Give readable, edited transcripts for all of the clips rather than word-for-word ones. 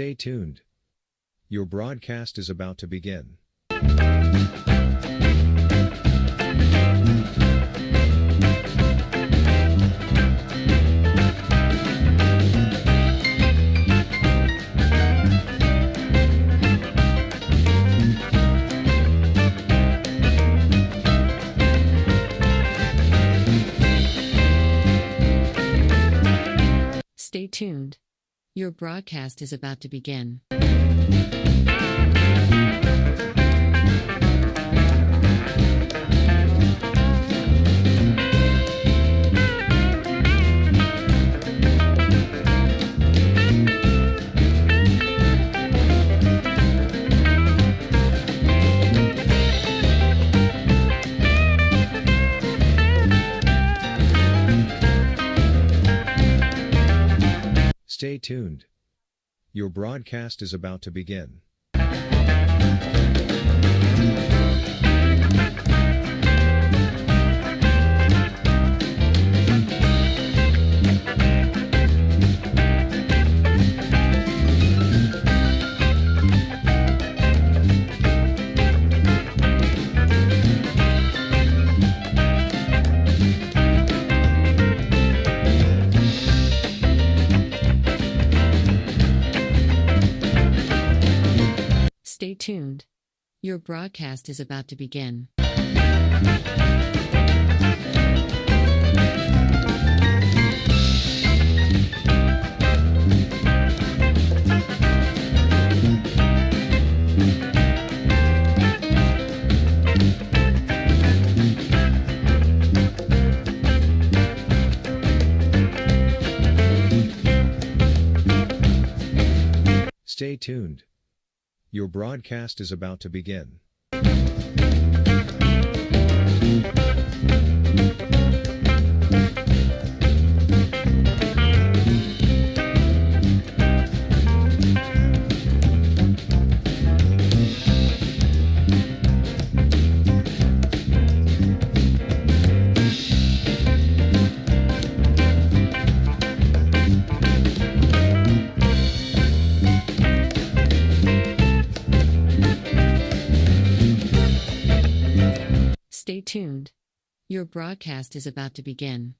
Stay tuned. Your broadcast is about to begin. Stay tuned. Your broadcast is about to begin. Stay tuned. Your broadcast is about to begin. Stay tuned. Your broadcast is about to begin. Stay tuned. Your broadcast is about to begin. Stay tuned. Your broadcast is about to begin.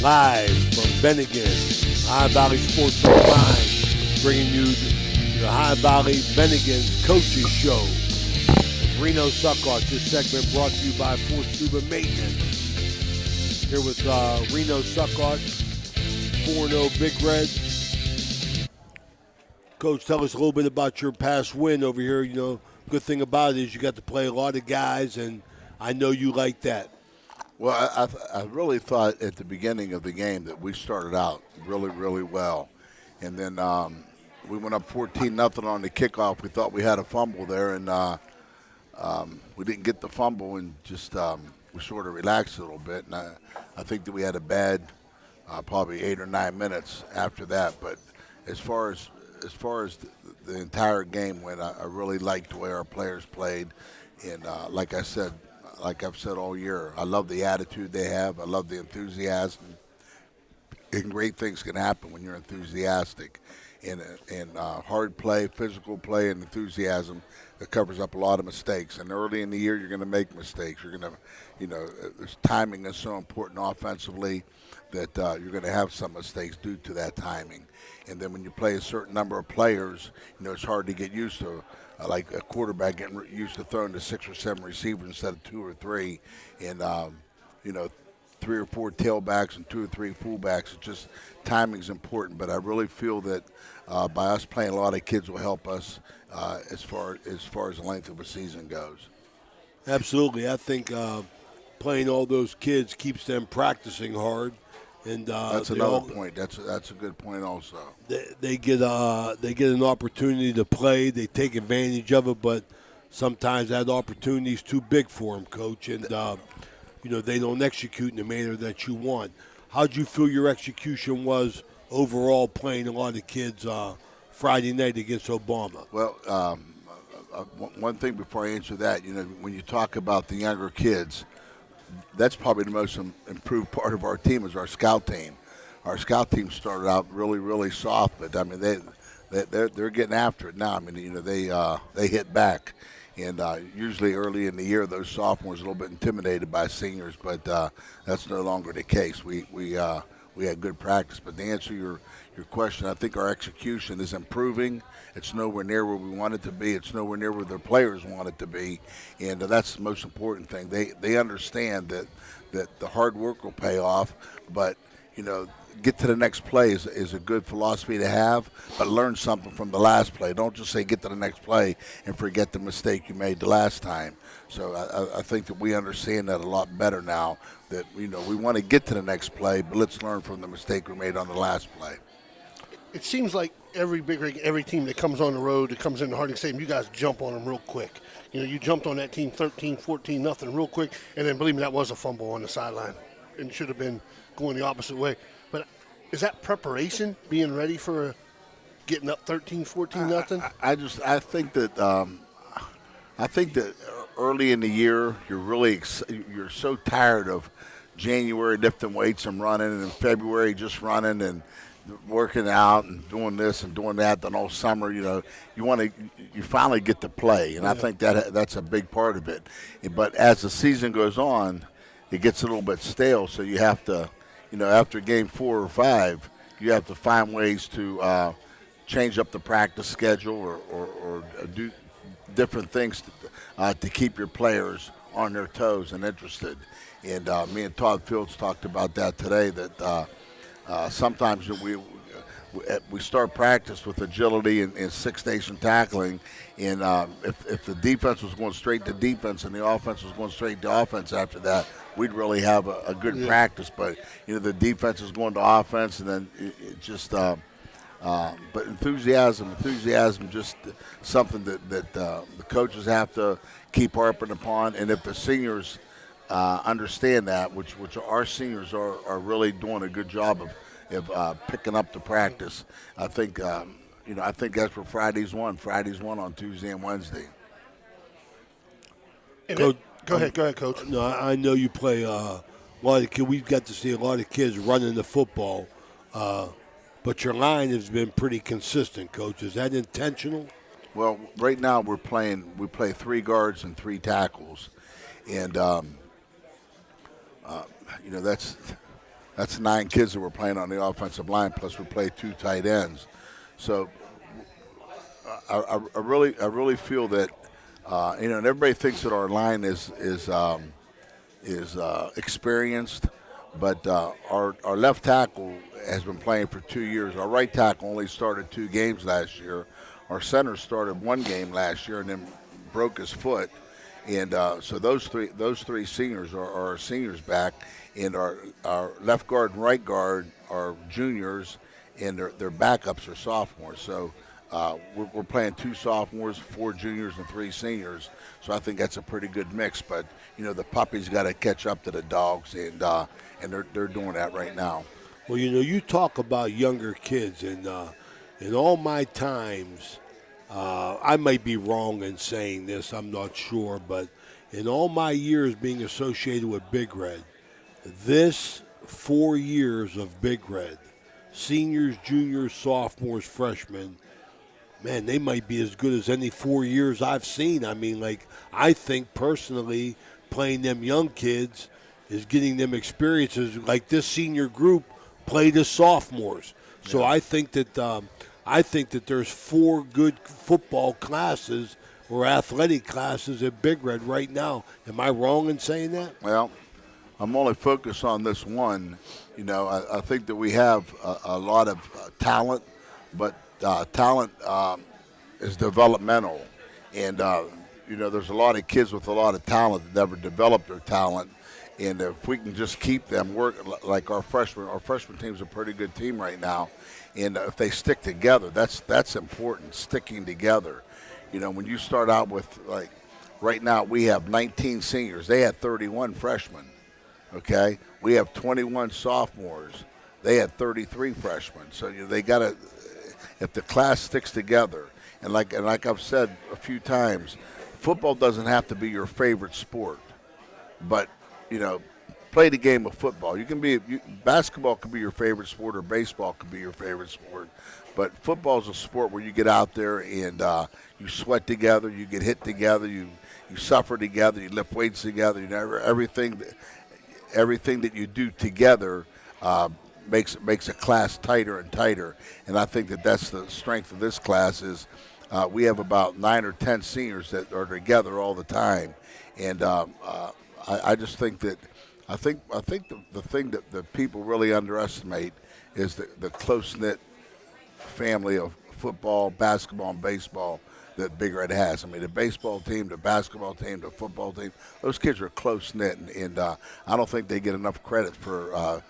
Live from Bennigans, High Valley Sports Online, bringing you the High Valley Bennigans Coaches Show. With Reno Suckoff, this segment brought to you by Fort Suba Maintenance. Here with Reno Suckoff, 4-0 Big Red. Coach, tell us a little bit about your past win over here. You know, good thing about it is you got to play a lot of guys, and I know you like that. Well, I really thought at the beginning of the game that we started out really, really well. And then we went up 14-0 on the kickoff. We thought we had a fumble there, and we didn't get the fumble, and just we sort of relaxed a little bit. And I think that we had a bad probably 8 or 9 minutes after that. But as far as the entire game went, I really liked the way our players played. And like I've said all year, I love the attitude they have. I love the enthusiasm. And great things can happen when you're enthusiastic. And hard play, physical play, and enthusiasm that covers up a lot of mistakes. And early in the year, you're going to make mistakes. You're going to, there's timing is so important offensively that you're going to have some mistakes due to that timing. And then when you play a certain number of players, it's hard to get used to. Like a quarterback getting used to throwing to 6 or 7 receivers instead of 2 or 3, and 3 or 4 tailbacks and 2 or 3 fullbacks. It's just timing's important. But I really feel that by us playing a lot of kids will help us as far as the length of a season goes. Absolutely, I think playing all those kids keeps them practicing hard, and That's another point. That's a good point also. They get an opportunity to play. They take advantage of it, but sometimes that opportunity is too big for them, Coach, and they don't execute in the manner that you want. How'd you feel your execution was overall playing a lot of kids Friday night against Obama? Well, one thing before I answer that, when you talk about the younger kids, that's probably the most improved part of our team is our scout team. Our scout team started out really, really soft, but I mean they're getting after it now. I mean, they hit back, and usually early in the year those sophomores are a little bit intimidated by seniors, but that's no longer the case. We had good practice, but to answer your question, I think our execution is improving. It's nowhere near where we want it to be. It's nowhere near where their players want it to be, and that's the most important thing. They understand that the hard work will pay off, but get to the next play is a good philosophy to have, but learn something from the last play. Don't just say get to the next play and forget the mistake you made the last time. So I think that we understand that a lot better now, that we want to get to the next play, but let's learn from the mistake we made on the last play. It seems like every team that comes on the road, that comes into Harding Stadium, you guys jump on them real quick. You jumped on that team 13, 14, nothing real quick, and then believe me, that was a fumble on the sideline, and should have been going the opposite way. But is that preparation, being ready for getting up 13, 14, nothing? I think that early in the year you're so tired of January lifting weights and running, and in February just running and working out and doing this and doing that. Then all summer, you finally get to play, and I think that's a big part of it. But as the season goes on, it gets a little bit stale. So you have to, after game 4 or 5, you have to find ways to change up the practice schedule or do different things to keep your players on their toes and interested. And me and Todd Fields talked about that today, that sometimes we start practice with agility and six-station tackling, and if the defense was going straight to defense and the offense was going straight to offense after that, we'd really have a good practice. But the defense is going to offense, and then it just but enthusiasm, just something that the coaches have to keep harping upon. And if the seniors understand that, which our seniors are really doing a good job of picking up the practice, I think that's where Fridays won on Tuesday and Wednesday. Coach, go ahead, Coach. No, I know you play a lot of kids. We've got to see a lot of kids running the football, but your line has been pretty consistent, Coach. Is that intentional? Well, right now we play 3 guards and 3 tackles, and that's 9 kids that we're playing on the offensive line. Plus we play 2 tight ends. So I really feel that and everybody thinks that our line is experienced, but our left tackle has been playing for 2 years. Our right tackle only started 2 games last year. Our center started 1 game last year and then broke his foot. And so those three seniors are our seniors back, and our left guard and right guard are juniors, and their backups are sophomores. So we're playing 2 sophomores, 4 juniors, and 3 seniors. So I think that's a pretty good mix. But the puppies got to catch up to the dogs, and they're doing that right now. Well, you talk about younger kids, and in all my times, I might be wrong in saying this, I'm not sure, but in all my years being associated with Big Red, this 4 years of Big Red, seniors, juniors, sophomores, freshmen, man, they might be as good as any 4 years I've seen. I mean, I think personally playing them young kids is getting them experiences like this senior group played as sophomores. So I think that there's 4 good football classes or athletic classes at Big Red right now. Am I wrong in saying that? Well, I'm only focused on this one. I think that we have a lot of talent, but talent is developmental. And, there's a lot of kids with a lot of talent that never develop their talent. And if we can just keep them work like our freshman team's a pretty good team right now. And if they stick together, that's important, sticking together. When you start out with, like, right now we have 19 seniors. They had 31 freshmen, okay? We have 21 sophomores. They had 33 freshmen. So they got to, if the class sticks together, and like I've said a few times, football doesn't have to be your favorite sport, but play the game of football. Basketball could be your favorite sport, or baseball could be your favorite sport, but football is a sport where you get out there and you sweat together, you get hit together, you suffer together, you lift weights together. Everything that you do together makes a class tighter and tighter. And I think that's the strength of this class is we have about 9 or 10 seniors that are together all the time, and I just think that I think the thing that people really underestimate is the close-knit family of football, basketball, and baseball that Big Red has. I mean, the baseball team, the basketball team, the football team, those kids are close-knit, and I don't think they get enough credit for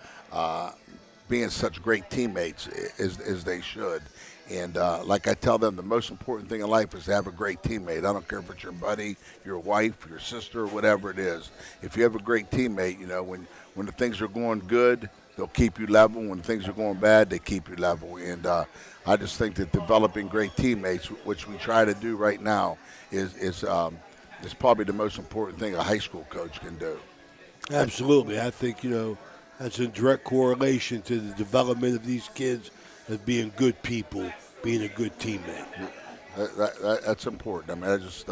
being such great teammates as they should. And like I tell them, the most important thing in life is to have a great teammate. I don't care if it's your buddy, your wife, your sister, whatever it is. If you have a great teammate, when the things are going good, they'll keep you level. When things are going bad, they keep you level. And I just think that developing great teammates, which we try to do right now, is probably the most important thing a high school coach can do. Absolutely. I think, that's in direct correlation to the development of these kids as being good people, being a good teammate. That's important. I mean, I just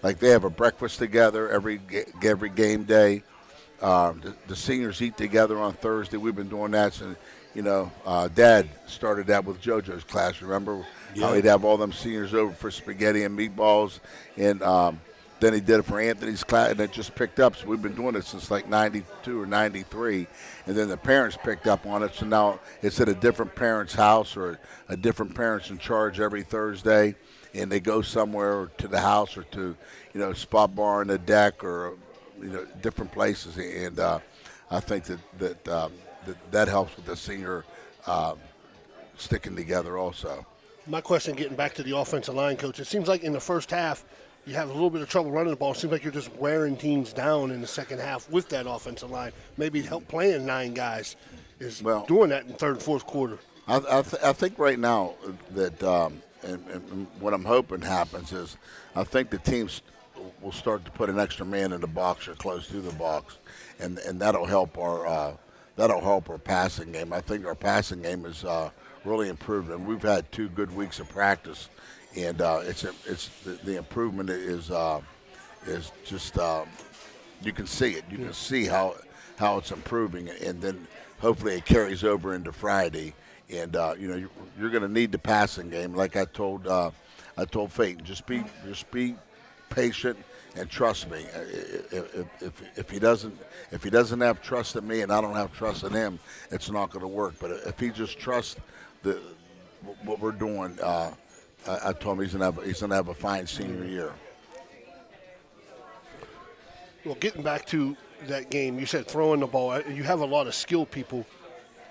like they have a breakfast together every game day. The seniors eat together on Thursday. We've been doing that since, Dad started that with JoJo's class. Remember how he'd have all them seniors over for spaghetti and meatballs, and then he did it for Anthony's class, and it just picked up. So we've been doing it since like 92 or 93, and then the parents picked up on it. So now it's at a different parent's house or a different parent's in charge every Thursday, and they go somewhere or to the house or to, Spot Bar on the deck or, different places. And I think that helps with the senior sticking together also. My question, getting back to the offensive line, Coach, it seems like in the first half, you have a little bit of trouble running the ball. It seems like you're just wearing teams down in the second half with that offensive line. Maybe help playing 9 guys is doing that in third and fourth quarter. I think right now that and what I'm hoping happens is I think the teams will start to put an extra man in the box or close to the box, and that'll help our passing game. I think our passing game is really improved, and we've had 2 good weeks of practice. And the improvement is just you can see it. You can see how it's improving, and then hopefully it carries over into Friday. And you're going to need the passing game. Like I told Peyton, just be patient and trust me. If he doesn't have trust in me and I don't have trust in him, it's not going to work. But if he just trusts what we're doing. I told him he's gonna have a fine senior year. Well, getting back to that game, you said throwing the ball. You have a lot of skilled people.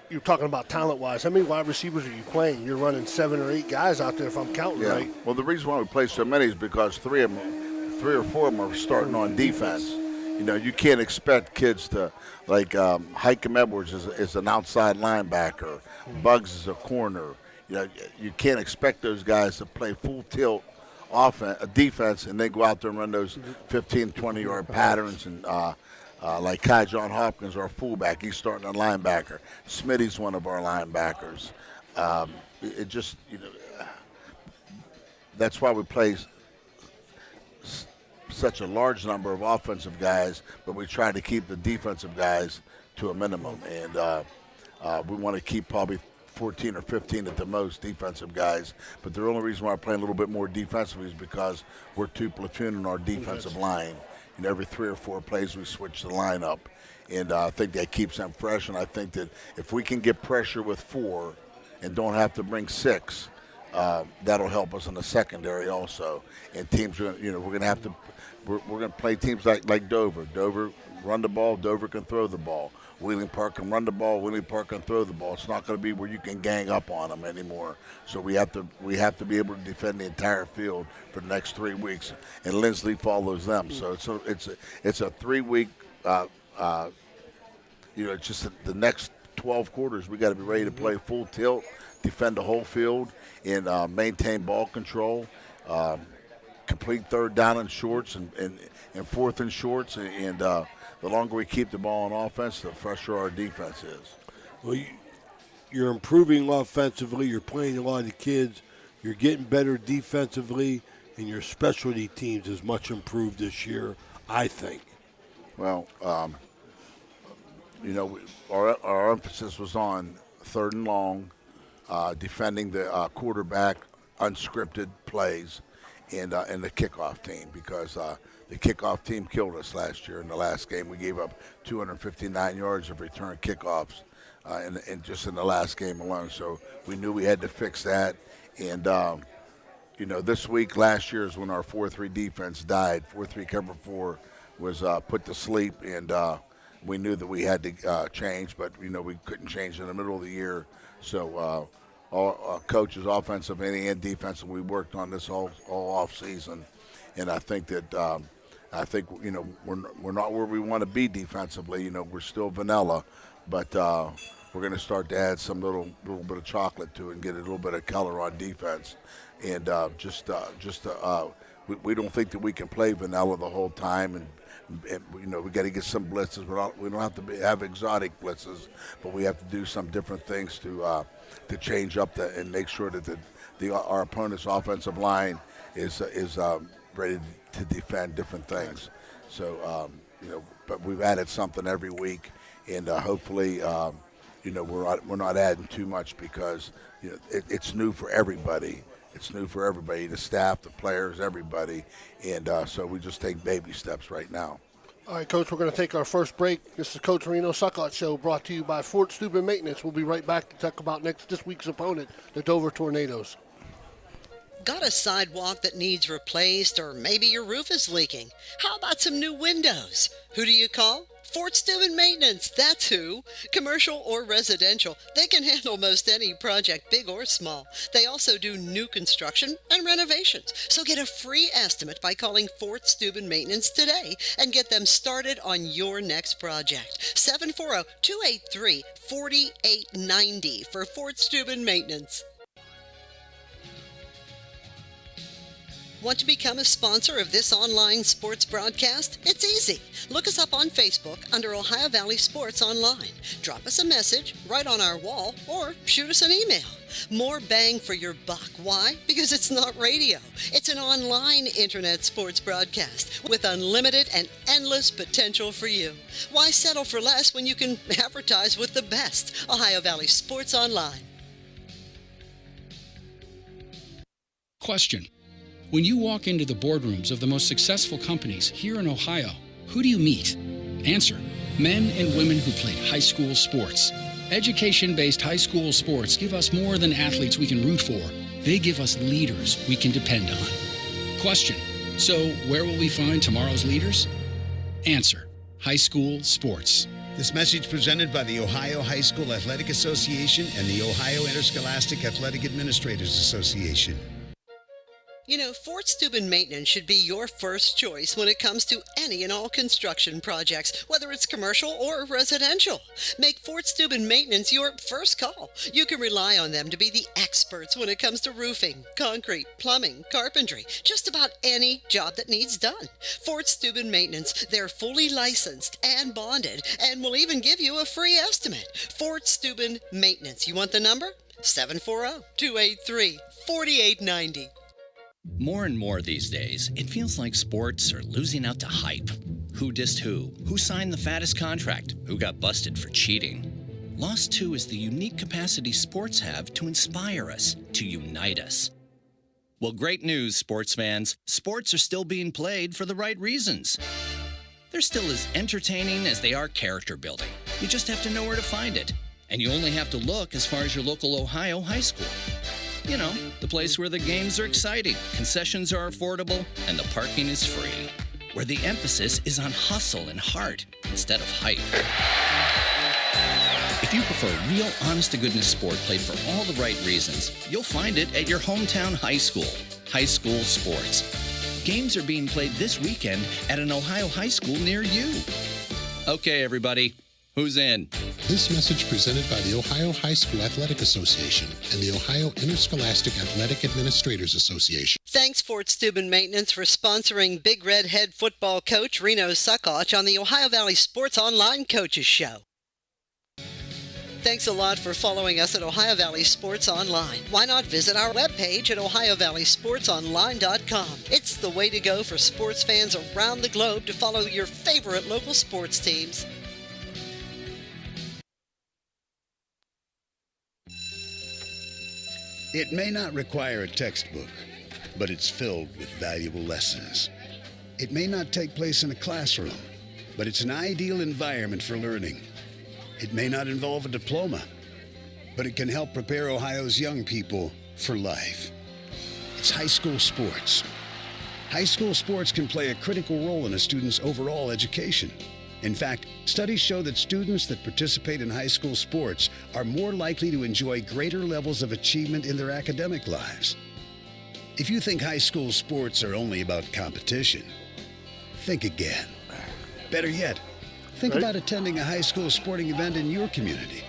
You're talking about talent-wise. How many wide receivers are you playing? You're running 7 or 8 guys out there, if I'm counting right. Well, the reason why we play so many is because 3 or 4 of them are starting on defense. You can't expect kids to, like Hikem Edwards is an outside linebacker. Bugs is a corner. You can't expect those guys to play full tilt defense and then go out there and run those 15, 20-yard patterns. And like Kai John Hopkins, our fullback, he's starting on linebacker. Smitty's one of our linebackers. It just, that's why we play such a large number of offensive guys, but we try to keep the defensive guys to a minimum. And we want to keep probably 14 or 15 at the most defensive guys, but the only reason why we're playing a little bit more defensively is because we're 2 platoon in our defensive line. Every 3 or 4 plays we switch the line up, and I think that keeps them fresh. And I think that if we can get pressure with 4 and don't have to bring 6, that'll help us in the secondary also. And teams, we're going to play teams like Dover. Dover run the ball, Dover can throw the ball. Wheeling Park can run the ball, Wheeling Park can throw the ball. It's not going to be where you can gang up on them anymore. So we have to be able to defend the entire field for the next 3 weeks, and Lindsley follows them. So it's a 3 week. It's just the next 12 quarters. We got to be ready to play full tilt, defend the whole field, and maintain ball control. Complete third down and shorts and fourth and shorts, and the longer we keep the ball on offense, the fresher our defense is. Well, you're improving offensively. You're playing a lot of kids. You're getting better defensively, and your specialty teams is much improved this year, I think. Well, our emphasis was on third and long, defending the quarterback, unscripted plays, and the kickoff team, because the kickoff team killed us last year in the last game. We gave up 259 yards of return kickoffs in just in the last game alone. So we knew we had to fix that. And, this week, last year, is when our 4-3 defense died. 4-3 cover 4 was put to sleep, and we knew that we had to change, but, we couldn't change in the middle of the year. So our coaches, offensive and defensive, we worked on this all off season, and I think that we're not where we want to be defensively. We're still vanilla, but we're going to start to add some little bit of chocolate to it and get a little bit of color on defense, and we don't think that we can play vanilla the whole time, and we got to get some blitzes. We don't have to have exotic blitzes, but we have to do some different things to change up and make sure that our opponent's offensive line is ready to defend different things. So but we've added something every week, and hopefully we're not adding too much, because it's new for everybody. It's new for everybody, the staff, the players, everybody. And so we just take baby steps right now. All right, Coach, we're going to take our first break. This is Coach Reno Suckout Show, brought to you by Fort Steuben Maintenance. We'll be right back to talk about this week's opponent, the Dover Tornadoes. Got a sidewalk that needs replaced, or maybe your roof is leaking? How about some new windows? Who do you call? Fort Steuben Maintenance, that's who. Commercial or residential, they can handle most any project, big or small. They also do new construction and renovations. So get a free estimate by calling Fort Steuben Maintenance today and get them started on your next project. 740-283-4890 for Fort Steuben Maintenance. Want to become a sponsor of this online sports broadcast? It's easy. Look us up on Facebook under Ohio Valley Sports Online. Drop us a message right on our wall, or shoot us an email. More bang for your buck. Why? Because it's not radio. It's an online internet sports broadcast with unlimited and endless potential for you. Why settle for less when you can advertise with the best? Ohio Valley Sports Online. Question. When you walk into the boardrooms of the most successful companies here in Ohio, who do you meet? Answer. Men and women who played high school sports. Education-based high school sports give us more than athletes we can root for. They give us leaders we can depend on. Question. So where will we find tomorrow's leaders? Answer. High school sports. This message presented by the Ohio High School Athletic Association and the Ohio Interscholastic Athletic Administrators Association. Fort Steuben Maintenance should be your first choice when it comes to any and all construction projects, whether it's commercial or residential. Make Fort Steuben Maintenance your first call. You can rely on them to be the experts when it comes to roofing, concrete, plumbing, carpentry, just about any job that needs done. Fort Steuben Maintenance, they're fully licensed and bonded, and will even give you a free estimate. Fort Steuben Maintenance. You want the number? 740-283-4890. More and more these days, it feels like sports are losing out to hype. Who dissed who? Who signed the fattest contract? Who got busted for cheating? Lost 2 is the unique capacity sports have to inspire us, to unite us. Well, great news, sports fans. Sports are still being played for the right reasons. They're still as entertaining as they are character building. You just have to know where to find it. And you only have to look as far as your local Ohio high school. The place where the games are exciting, concessions are affordable, and the parking is free. Where the emphasis is on hustle and heart. instead of hype. If you prefer real, honest-to-goodness sport played for all the right reasons, you'll find it at your hometown high school. High school sports. Games are being played this weekend at an Ohio high school near you. Okay, everybody, who's in? This message presented by the Ohio High School Athletic Association and the Ohio Interscholastic Athletic Administrators Association. Thanks, Fort Steuben Maintenance, for sponsoring Big Red head football coach Reno Suckoch on the Ohio Valley Sports Online Coaches Show. Thanks a lot for following us at Ohio Valley Sports Online. Why not visit our webpage at ohiovalleysportsonline.com? It's the way to go for sports fans around the globe to follow your favorite local sports teams. It may not require a textbook, but it's filled with valuable lessons. It may not take place in a classroom, but it's an ideal environment for learning. It may not involve a diploma, but it can help prepare Ohio's young people for life. It's high school sports. High school sports can play a critical role in a student's overall education. In fact, studies show that students that participate in high school sports are more likely to enjoy greater levels of achievement in their academic lives. If you think high school sports are only about competition, think again. Better yet, think about attending a high school sporting event in your community.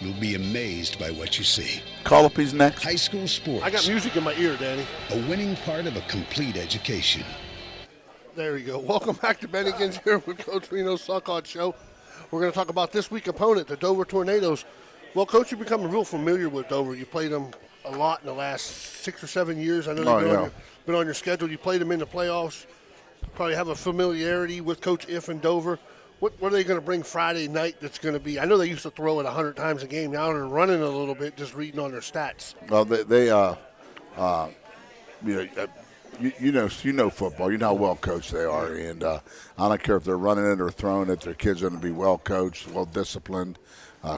You'll be amazed by what you see. Call up his next. High school sports. I got music in my ear, Danny. A winning part of a complete education. There you go. Welcome back to Bennigans here with Coach Reno Suckoch Show. We're going to talk about this week's opponent, the Dover Tornadoes. Well, Coach, you're becoming real familiar with Dover. You played them a lot in the last 6 or 7 years. I know they've been on your schedule. You played them in the playoffs. Probably have a familiarity with Coach If and Dover. What are they going to bring Friday night that's going to be? I know they used to throw it 100 times a game. Now they're running a little bit, just reading on their stats. Well, you know football. You know how well coached they are, and I don't care if they're running it or throwing it. Their kids are going to be well coached, well disciplined.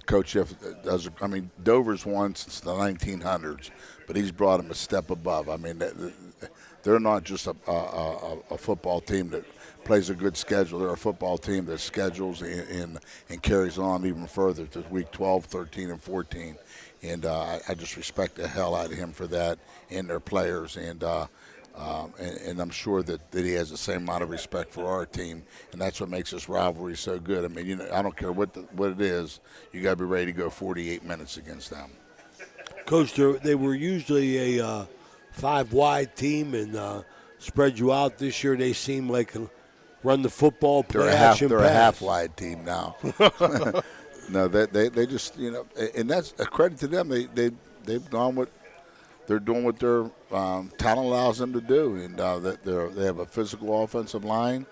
Coach If does. I mean, Dover's won since the 1900s, but he's brought them a step above. I mean, they're not just a football team that plays a good schedule. They're a football team that schedules and carries on even further to week 12, 13, and 14. And I just respect the hell out of him for that and their players. And I'm sure that he has the same amount of respect for our team, and that's what makes this rivalry so good. I mean, I don't care what it is, you got to be ready to go 48 minutes against them. Coach, they were usually a five-wide team and spread you out. This year they seem like run the football, play action, They're pass. a half-wide team now. No, they just, and that's a credit to them. They've gone with. They're doing what their talent allows them to do, and they have a physical offensive line.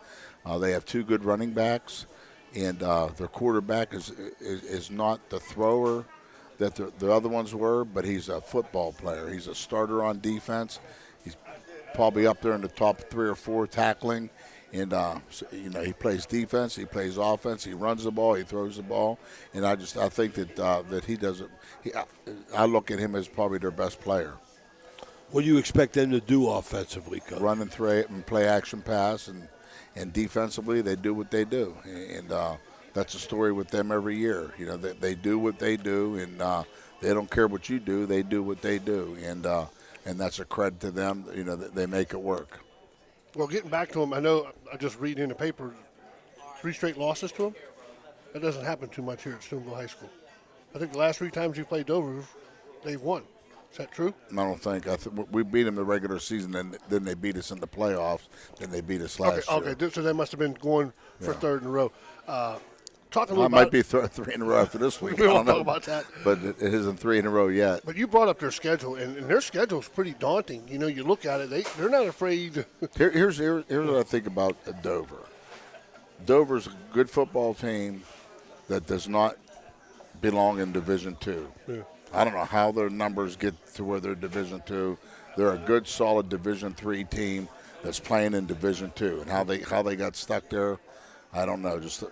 They have two good running backs, and their quarterback is not the thrower that the other ones were, but he's a football player. He's a starter on defense. He's probably up there in the top 3 or 4 tackling, and he plays defense, he plays offense, he runs the ball, he throws the ball, and I think that he does it. I look at him as probably their best player. What do you expect them to do offensively, Coach? Run and play action pass, and defensively they do what they do, and that's a story with them every year. They do what they do, and they don't care what you do. They do what they do, and that's a credit to them. They make it work. Well, getting back to them, I know I just read in the paper 3 straight losses to them. That doesn't happen too much here at Steubenville High School. I think the last 3 times you played Dover, they've won. Is that true? I don't think. We beat them the regular season, and then they beat us in the playoffs. Then they beat us last year. Okay, so they must have been going for 3rd in a row. Talk a little it about. Might be 3 in a row after this week. We won't talk about that. But it isn't 3 in a row yet. But you brought up their schedule, and their schedule is pretty daunting. You look at it; they're not afraid. Here's what I think about Dover. Dover's a good football team that does not belong in Division II. Yeah. I don't know how their numbers get to where they're Division II. They're a good, solid Division III team that's playing in Division II, and how they got stuck there, I don't know. Just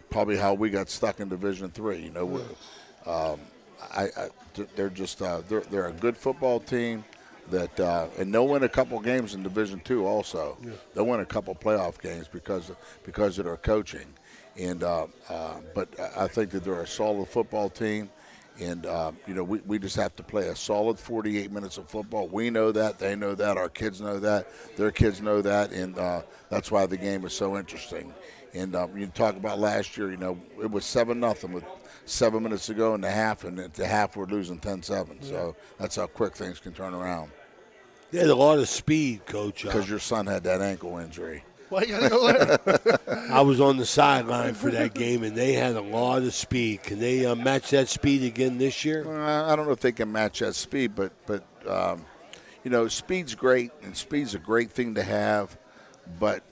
probably how we got stuck in Division III. They're a good football team. and they'll win a couple games in Division II also. Yeah. They'll win a couple playoff games because of their coaching. And but I think that they're a solid football team. And, we just have to play a solid 48 minutes of football. We know that. They know that. Our kids know that. Their kids know that. And that's why the game is so interesting. And you talk about last year, it was 7-0 with 7 minutes to go in the half. And at the half, we're losing 10-7. Yeah. So that's how quick things can turn around. They had a lot of speed, Coach. Because your son had that ankle injury. Why you gotta go there? I was on the sideline for that game, and they had a lot of speed. Can they match that speed again this year? I don't know if they can match that speed, but speed's great, and speed's a great thing to have. But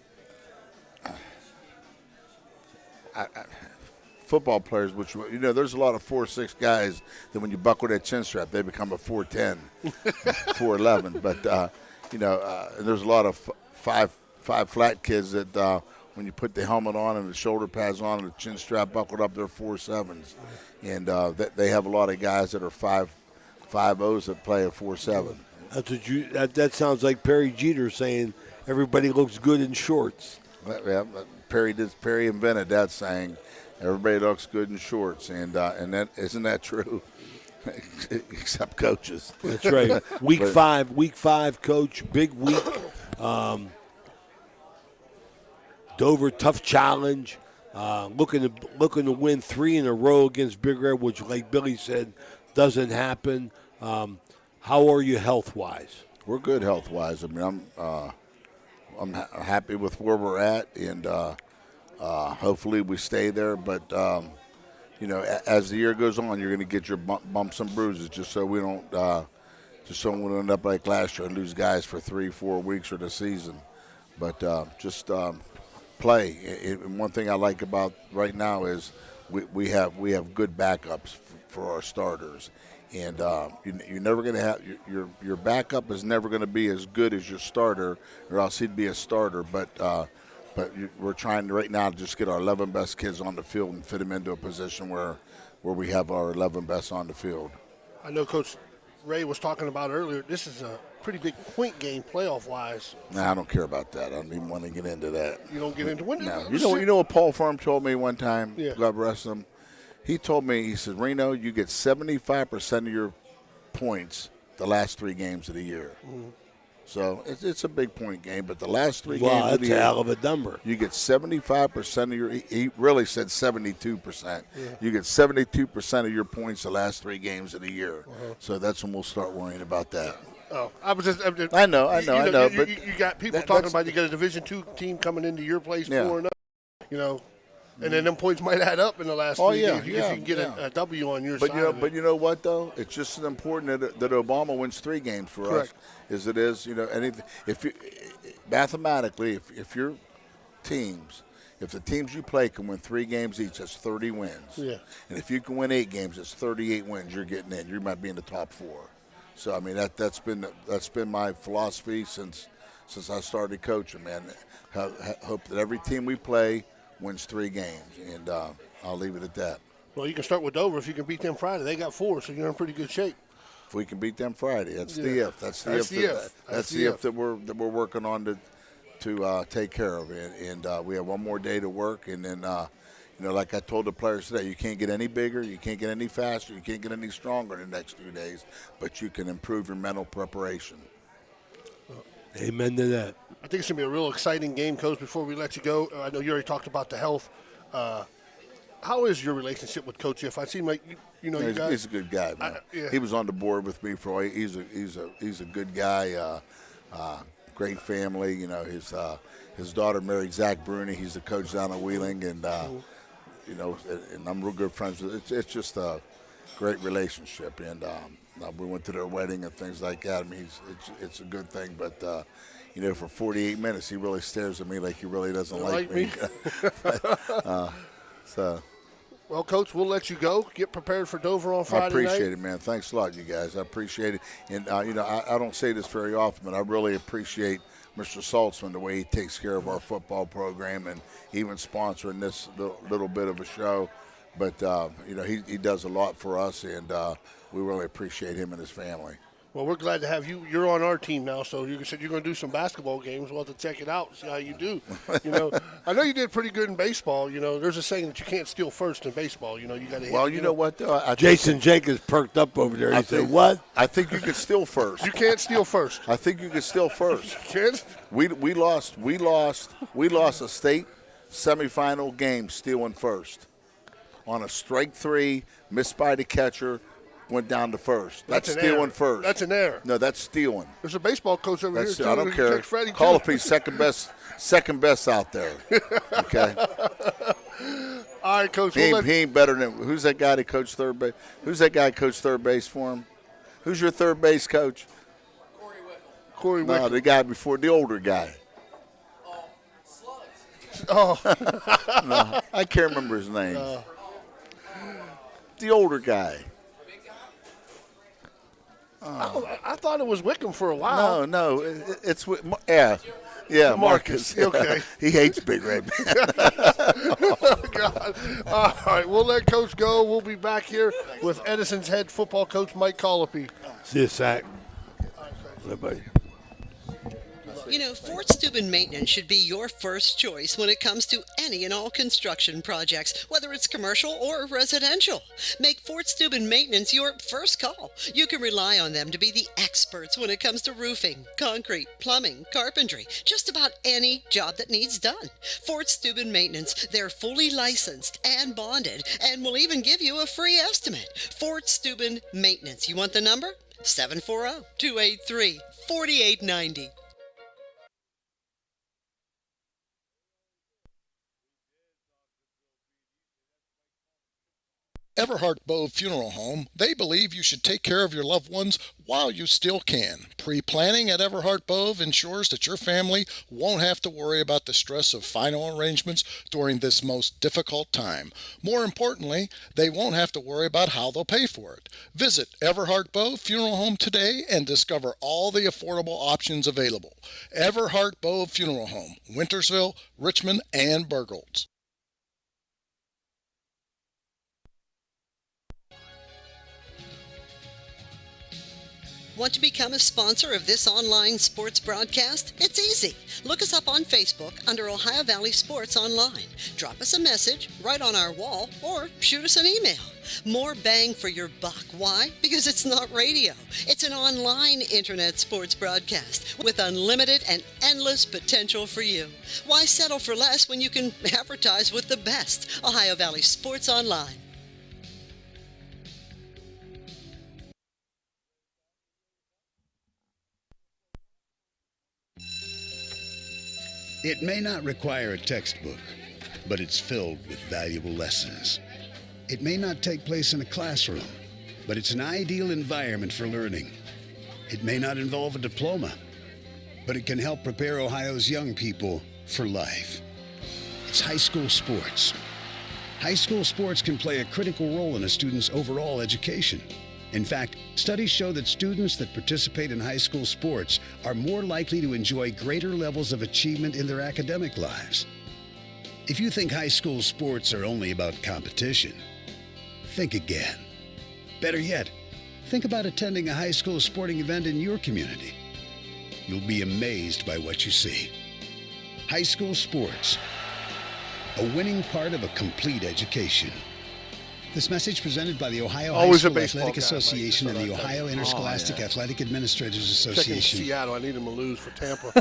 football players, there's a lot of 4'6" guys that when you buckle that chin strap, they become a 4'10", 4'11". But there's a lot of five flat kids that when you put the helmet on and the shoulder pads on and the chin strap buckled up, they're 4'7s, and they have a lot of guys that are 5'0s that play a 4'7. That's what that sounds like Perry Jeter saying everybody looks good in shorts. Yeah, Perry invented that saying. Everybody looks good in shorts, and that isn't that true? Except coaches. That's right. Week five, Coach. Big week. Dover, tough challenge. Looking to win 3 in a row against Big Red, which, like Billy said, doesn't happen. How are you health-wise? We're good health-wise. I mean, I'm happy with where we're at, and hopefully we stay there. But as the year goes on, you're going to get your bumps and bruises, just so we don't end up like last year and lose guys for 3-4 weeks or the season. But play. And one thing I like about right now is we have good backups for our starters, and you're never going to have your backup is never going to be as good as your starter, or else he'd be a starter. But we're trying right now to just get our 11 best kids on the field and fit them into a position where we have our 11 best on the field. I know Coach Ray was talking about earlier. This is a pretty big point game playoff-wise. Nah, I don't care about that. I don't even want to get into that. You don't get into it? No. You know what Paul Farm told me one time? Yeah. God rest him. He told me, he said, Reno, you get 75% of your points the last 3 games of the year. Mm-hmm. So it's a big point game, but the last 3 games Wow, of the that's year, a hell of a number. you get 75% of your – he really said 72%. Yeah. You get 72% of your points the last 3 games of the year. Uh-huh. So that's when we'll start worrying about that. Oh, I know. I know. But you got people talking about you got a Division II team coming into your place 4-0, and then them points might add up in the last 3 games if you can get a W on your side. But you know what though? It's just as important that Obama wins 3 games for us as it is. Anything. Mathematically, if your teams. If the teams you play can win 3 games each, that's 30 wins. Yeah. And if you can win 8 games, it's 38 wins. You're getting in. You might be in the top 4. So I mean that's been my philosophy since I started coaching. Man, hope that every team we play wins 3 games, and I'll leave it at that. Well, you can start with Dover if you can beat them Friday. They got 4, so you're in pretty good shape. If we can beat them Friday, that's the if. That's the if that we're working on to take care of, and we have one more day to work, and then. Like I told the players today, you can't get any bigger, you can't get any faster, you can't get any stronger in the next 2 days, but you can improve your mental preparation. Amen to that. I think it's going to be a real exciting game, Coach. Before we let you go, I know you already talked about the health. How is your relationship with Coach If? I seem like you guys. He's a good guy, man. He was on the board with me for. He's a good guy. Great family. His daughter married Zach Bruni. He's the coach down at Wheeling, and and I'm real good friends with it. It's just a great relationship, and we went to their wedding and things like that. I mean, it's a good thing, but for 48 minutes, he really stares at me like he really doesn't like me. Well, Coach, we'll let you go. Get prepared for Dover on Friday night. I appreciate it, man. Thanks a lot, you guys. I appreciate it. And, I don't say this very often, but I really appreciate Mr. Saltzman, the way he takes care of our football program and even sponsoring this little bit of a show. But, he does a lot for us, and we really appreciate him and his family. Well, we're glad to have you. You're on our team now, so you said you're going to do some basketball games. We'll have to check it out and see how you do. I know you did pretty good in baseball. There's a saying that you can't steal first in baseball. You got to. Well, you know what? Jason Jenkins perked up over there. He said, "What? I think you could steal first. You can't steal first. I think you could steal first. You can't? We lost a state semifinal game stealing first on a strike three, missed by the catcher. Went down to first. That's stealing first. That's an error. No, that's stealing. There's a baseball coach over here. I don't care. Colopy's second best out there. Okay. All right, Coach. He ain't better than who's that guy that coached third base? Who's that guy that coached third base for him? Who's your third base coach? Corey Wick. No, the guy before, the older guy. Oh. No, I can't remember his name. The older guy. I thought it was Wickham for a while. No, it's yeah, Marcus. Okay. He hates Big Red Man. Oh, God. All right, we'll let Coach go. We'll be back here with Edison's head football coach, Mike Colopy. See you, Sack. Bye-bye. Fort Steuben Maintenance should be your first choice when it comes to any and all construction projects, whether it's commercial or residential. Make Fort Steuben Maintenance your first call. You can rely on them to be the experts when it comes to roofing, concrete, plumbing, carpentry, just about any job that needs done. Fort Steuben Maintenance, they're fully licensed and bonded and will even give you a free estimate. Fort Steuben Maintenance. You want the number? 740-283-4890. Everhart Bow Funeral Home, they believe you should take care of your loved ones while you still can. Pre-planning at Everhart Bow ensures that your family won't have to worry about the stress of final arrangements during this most difficult time. More importantly, they won't have to worry about how they'll pay for it. Visit Everhart Bow Funeral Home today and discover all the affordable options available. Everhart Bow Funeral Home, Wintersville, Richmond, and Burgolds. Want to become a sponsor of this online sports broadcast? It's easy. Look us up on Facebook under Ohio Valley Sports Online. Drop us a message right on our wall or shoot us an email. More bang for your buck. Why? Because it's not radio. It's an online internet sports broadcast with unlimited and endless potential for you. Why settle for less when you can advertise with the best? Ohio Valley Sports Online. It may not require a textbook, but it's filled with valuable lessons. It may not take place in a classroom, but it's an ideal environment for learning. It may not involve a diploma, but it can help prepare Ohio's young people for life. It's high school sports. High school sports can play a critical role in a student's overall education. In fact, studies show that students that participate in high school sports are more likely to enjoy greater levels of achievement in their academic lives. If you think high school sports are only about competition, think again. Better yet, think about attending a high school sporting event in your community. You'll be amazed by what you see. High school sports, a winning part of a complete education. This message presented by the Ohio High School Athletic Association and the Ohio Interscholastic Athletic Administrators Association. Checking Seattle. I need them to lose for Tampa.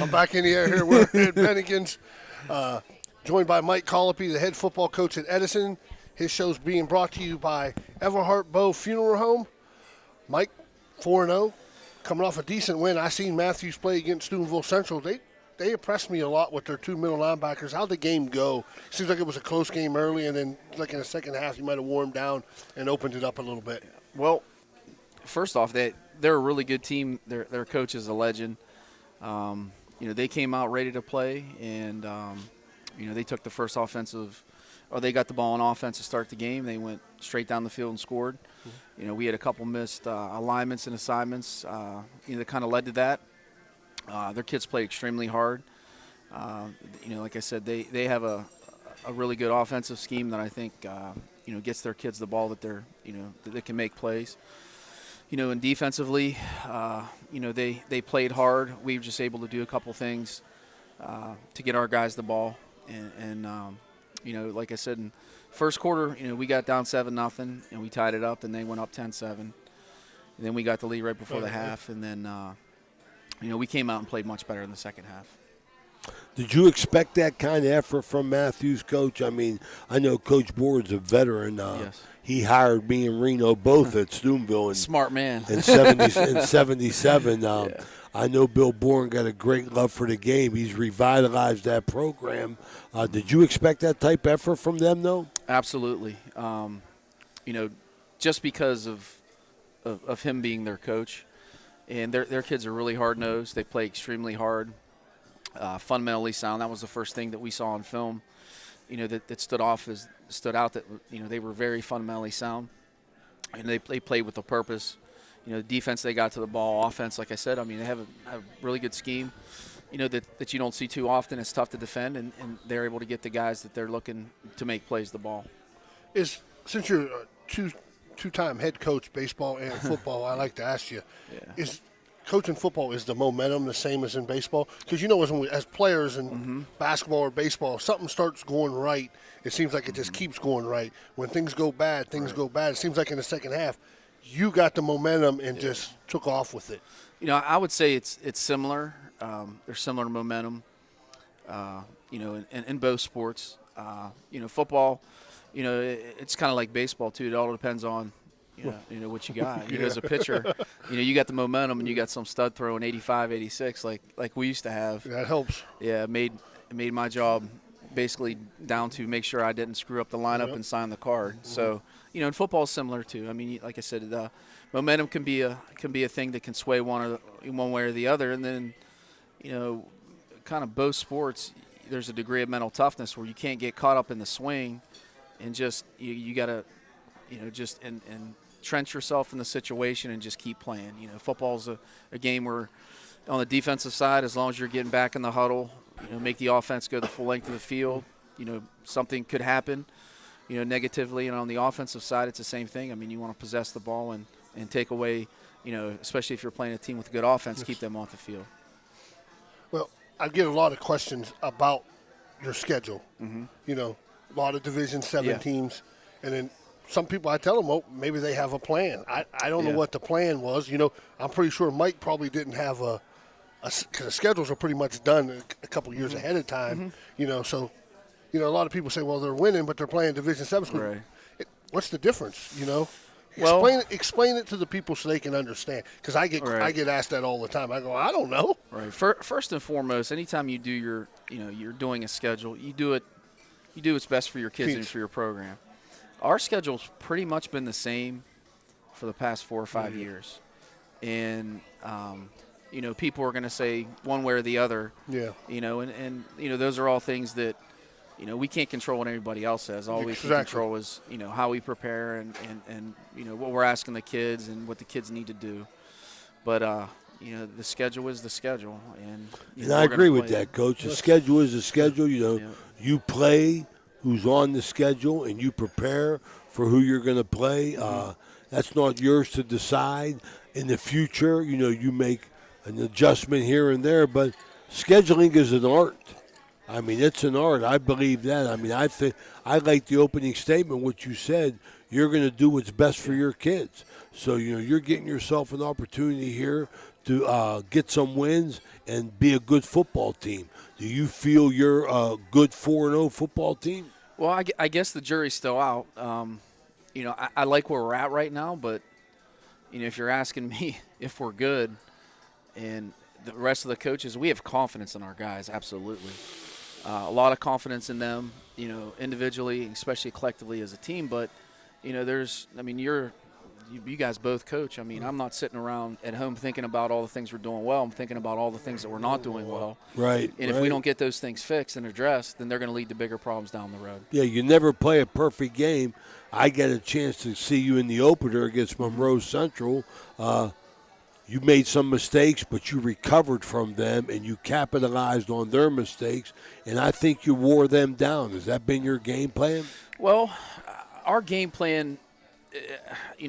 I'm back in the air here. We're at Bennigans, joined by Mike Colopy, the head football coach at Edison. His show's being brought to you by Everhart Bow Funeral Home. Mike, 4-0, coming off a decent win. I seen Matthews play against Steubenville Central. They impressed me a lot with their two middle linebackers. How'd the game go? Seems like it was a close game early, and then like in the second half, you might have warmed down and opened it up a little bit. Well, first off, they're a really good team. Their coach is a legend. They came out ready to play, and they took the first they got the ball on offense to start the game. They went straight down the field and scored. Mm-hmm. We had a couple missed alignments and assignments. That kind of led to that. Their kids play extremely hard. Like I said, they have a really good offensive scheme that I think gets their kids the ball that that they can make plays. and defensively, they played hard. We were just able to do a couple things to get our guys the ball. And like I said, in first quarter, we got down 7-0, and we tied it up, and they went up 10-7. And then we got the lead right before the half, and then, we came out and played much better in the second half. Did you expect that kind of effort from Matthews, Coach? I mean, I know Coach Board's a veteran. Yes. He hired me and Reno both at Steubenville. Smart man. In 77. I know Bill Bourne got a great love for the game. He's revitalized that program. Did you expect that type of effort from them, though? Absolutely. Just because of him being their coach. And their kids are really hard-nosed. They play extremely hard. Fundamentally sound. That was the first thing that we saw on film, that stood out. That they were very fundamentally sound, and they played with a purpose. Defense, they got to the ball. Offense, like I said, they have a really good scheme. That you don't see too often. It's tough to defend, and they're able to get the guys that they're looking to make plays the ball. Since you're a two-time head coach, baseball and football, I like to ask you, is coaching football, is the momentum the same as in baseball? Because as players in basketball or baseball, something starts going right, it seems like it just keeps going right. When things go bad, go bad. It seems like in the second half, you got the momentum and just took off with it. I would say it's similar. There's similar momentum, in both sports. Football, it's kind of like baseball too. It all depends on what you got. As a pitcher, you got the momentum and you got some stud throwing 85, 86 like we used to have. That helps. Yeah, it made my job basically down to make sure I didn't screw up the lineup and sign the card. So, in football is similar too. Like I said, the momentum can be a thing that can sway one way or the other, and then kind of both sports, there's a degree of mental toughness where you can't get caught up in the swing, and just you got to just entrench yourself in the situation and just keep playing. Football's a game where on the defensive side, as long as you're getting back in the huddle, make the offense go the full length of the field, something could happen, negatively. And on the offensive side, it's the same thing. You want to possess the ball and take away, especially if you're playing a team with a good offense, keep them off the field. Well, I get a lot of questions about your schedule. A lot of Division 7 teams, and then some people, I tell them, well, maybe they have a plan. I don't know what the plan was. I'm pretty sure Mike probably didn't have because the schedules are pretty much done a couple years ahead of time. So, a lot of people say, well, they're winning, but they're playing Division 7 schools. Right. What's the difference, Explain it to the people so they can understand. Because I get asked that all the time. I go, I don't know. Right. First and foremost, anytime you do you're doing a schedule, you do what's best for your kids and for your program. Our schedule's pretty much been the same for the past 4 or 5 years. And, people are going to say one way or the other. Yeah. And those are all things that, we can't control what anybody else says. All we can control is, how we prepare and what we're asking the kids and what the kids need to do. But, the schedule is the schedule. And I agree with that, Coach. The schedule is the schedule. You play who's on the schedule and you prepare for who you're going to play. That's not yours to decide. In the future, you make an adjustment here and there, but scheduling is an art. It's an art. I believe that. I think I like the opening statement, what you said. You're going to do what's best for your kids. So, you're getting yourself an opportunity here to get some wins and be a good football team. Do you feel you're a good 4-0 football team? Well, I guess the jury's still out. I like where we're at right now, but, if you're asking me if we're good and the rest of the coaches, we have confidence in our guys, absolutely. A lot of confidence in them, individually, especially collectively as a team. But, you guys both coach. I'm not sitting around at home thinking about all the things we're doing well. I'm thinking about all the things that we're not doing well. Right. And if we don't get those things fixed and addressed, then they're going to lead to bigger problems down the road. Yeah, you never play a perfect game. I get a chance to see you in the opener against Monroe Central. You made some mistakes, but you recovered from them and you capitalized on their mistakes, and I think you wore them down. Has that been your game plan? Well, our game plan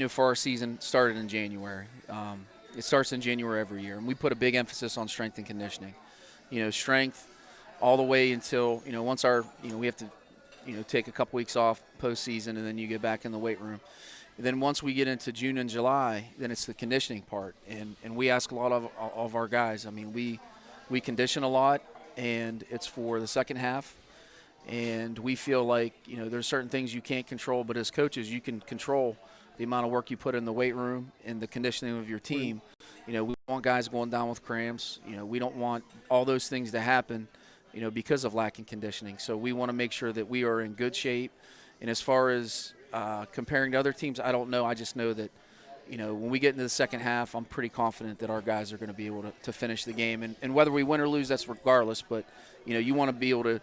for our season started in January. It starts in January every year, and we put a big emphasis on strength and conditioning. Strength all the way until once we have to take a couple weeks off postseason, and then you get back in the weight room. And then once we get into June and July, then it's the conditioning part, and we ask a lot of our guys. I mean, we condition a lot, and it's for the second half. And we feel like, there's certain things you can't control, but as coaches, you can control the amount of work you put in the weight room and the conditioning of your team. We want guys going down with cramps. We don't want all those things to happen, because of lacking conditioning. So we want to make sure that we are in good shape. And as far as comparing to other teams, I don't know. I just know that, when we get into the second half, I'm pretty confident that our guys are going to be able to finish the game. And whether we win or lose, that's regardless. But, you want to be able to,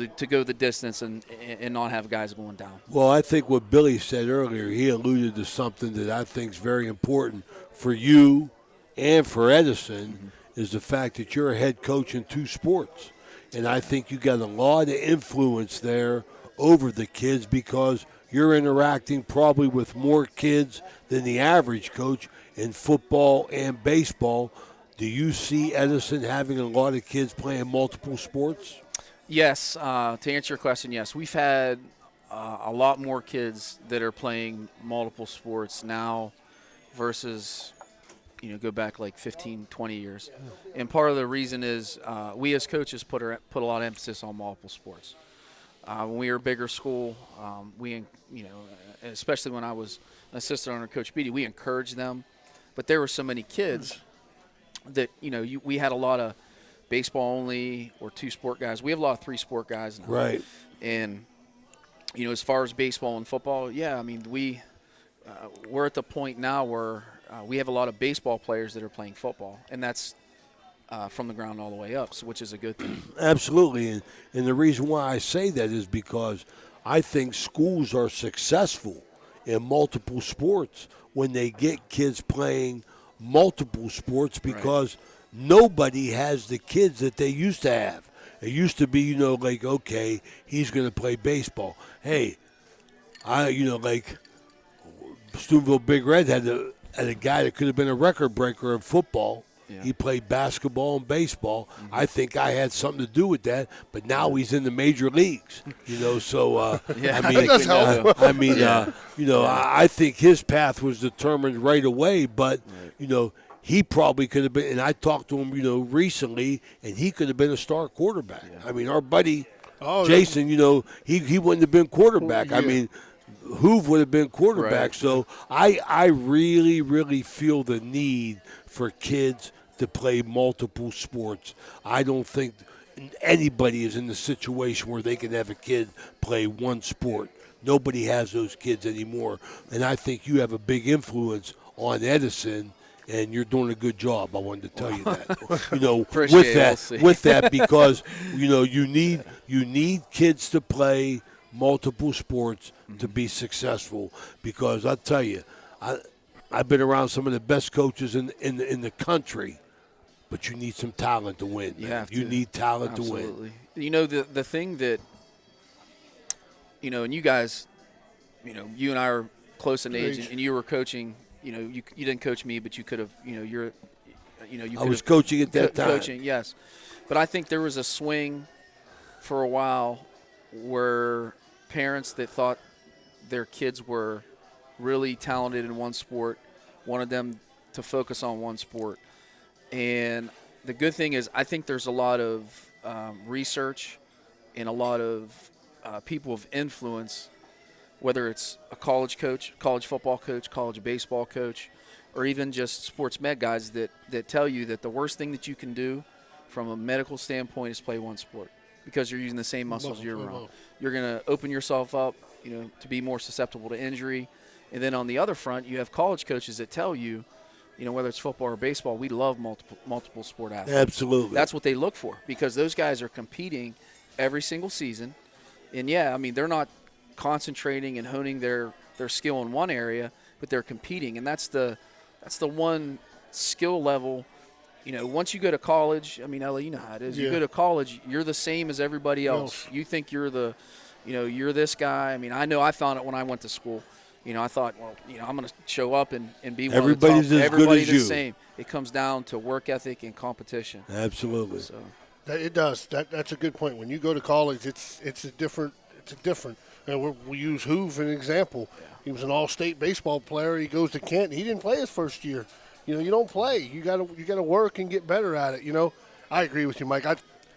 to go the distance and not have guys going down. Well, I think what Billy said earlier, he alluded to something that I think is very important for you and for Edison, is the fact that you're a head coach in two sports. And I think you got a lot of influence there over the kids because you're interacting probably with more kids than the average coach in football and baseball. Do you see Edison having a lot of kids playing multiple sports? Yes. To answer your question, yes. We've had a lot more kids that are playing multiple sports now versus, go back like 15, 20 years. And part of the reason is we as coaches put a lot of emphasis on multiple sports. When we were a bigger school, we, especially when I was an assistant under Coach Beatty, we encouraged them. But there were so many kids that, we had a lot of baseball only or two-sport guys. We have a lot of three-sport guys now. Right. And, as far as baseball and football, yeah, I mean, we're at the point now where we have a lot of baseball players that are playing football, and that's from the ground all the way up, which is a good thing. Absolutely. And the reason why I say that is because I think schools are successful in multiple sports when they get kids playing multiple sports because nobody has the kids that they used to have. It used to be, like, okay, he's going to play baseball. Hey, like Steubenville Big Red had a guy that could have been a record breaker in football. Yeah. He played basketball and baseball. Mm-hmm. I think I had something to do with that, but now he's in the major leagues. So I think his path was determined right away, but he probably could have been, and I talked to him, recently, and he could have been a star quarterback. Yeah. I mean, our buddy Jason, he wouldn't have been quarterback. Yeah. I mean, Hoove would have been quarterback. Right. So I really, really feel the need for kids to play multiple sports. I don't think anybody is in the situation where they can have a kid play one sport. Nobody has those kids anymore. And I think you have a big influence on Edison, and you're doing a good job. I wanted to tell you that. with that because you need kids to play multiple sports to be successul. Because I'll tell you, I've been around some of the best coaches in the country, but you need some talent to win. You need talent to win. The thing that and you guys, you and I are close in age, and you were coaching. You didn't coach me, but you could have. I was coaching at that time. Coaching, yes, but I think there was a swing for a while where parents that thought their kids were really talented in one sport wanted them to focus on one sport. And the good thing is I think there's a lot of research and a lot of people of influence, whether it's a college coach, college football coach, college baseball coach, or even just sports med guys that tell you that the worst thing that you can do from a medical standpoint is play one sport because you're using the same muscles year-round. You're going to open yourself up, to be more susceptible to injury. And then on the other front, you have college coaches that tell you, whether it's football or baseball, we love multiple sport athletes. Absolutely. That's what they look for because those guys are competing every single season. And, they're not concentrating and honing their skill in one area, but they're competing. And that's the one skill level. Once you go to college, Ella, you know how it is. Yeah. You go to college, you're the same as everybody else. You think you're you're this guy. I know I found it when I went to school. I thought, well, I'm going to show up and be one Everybody's of the top. as good Everybody as the you. same. It comes down to work ethic and competition. Absolutely. So. It does. That's a good point. When you go to college, it's a different. And we use Hoove as an example. Yeah. He was an all-state baseball player. He goes to Kent. He didn't play his first year. You don't play. You gotta work and get better at it. I agree with you, Mike.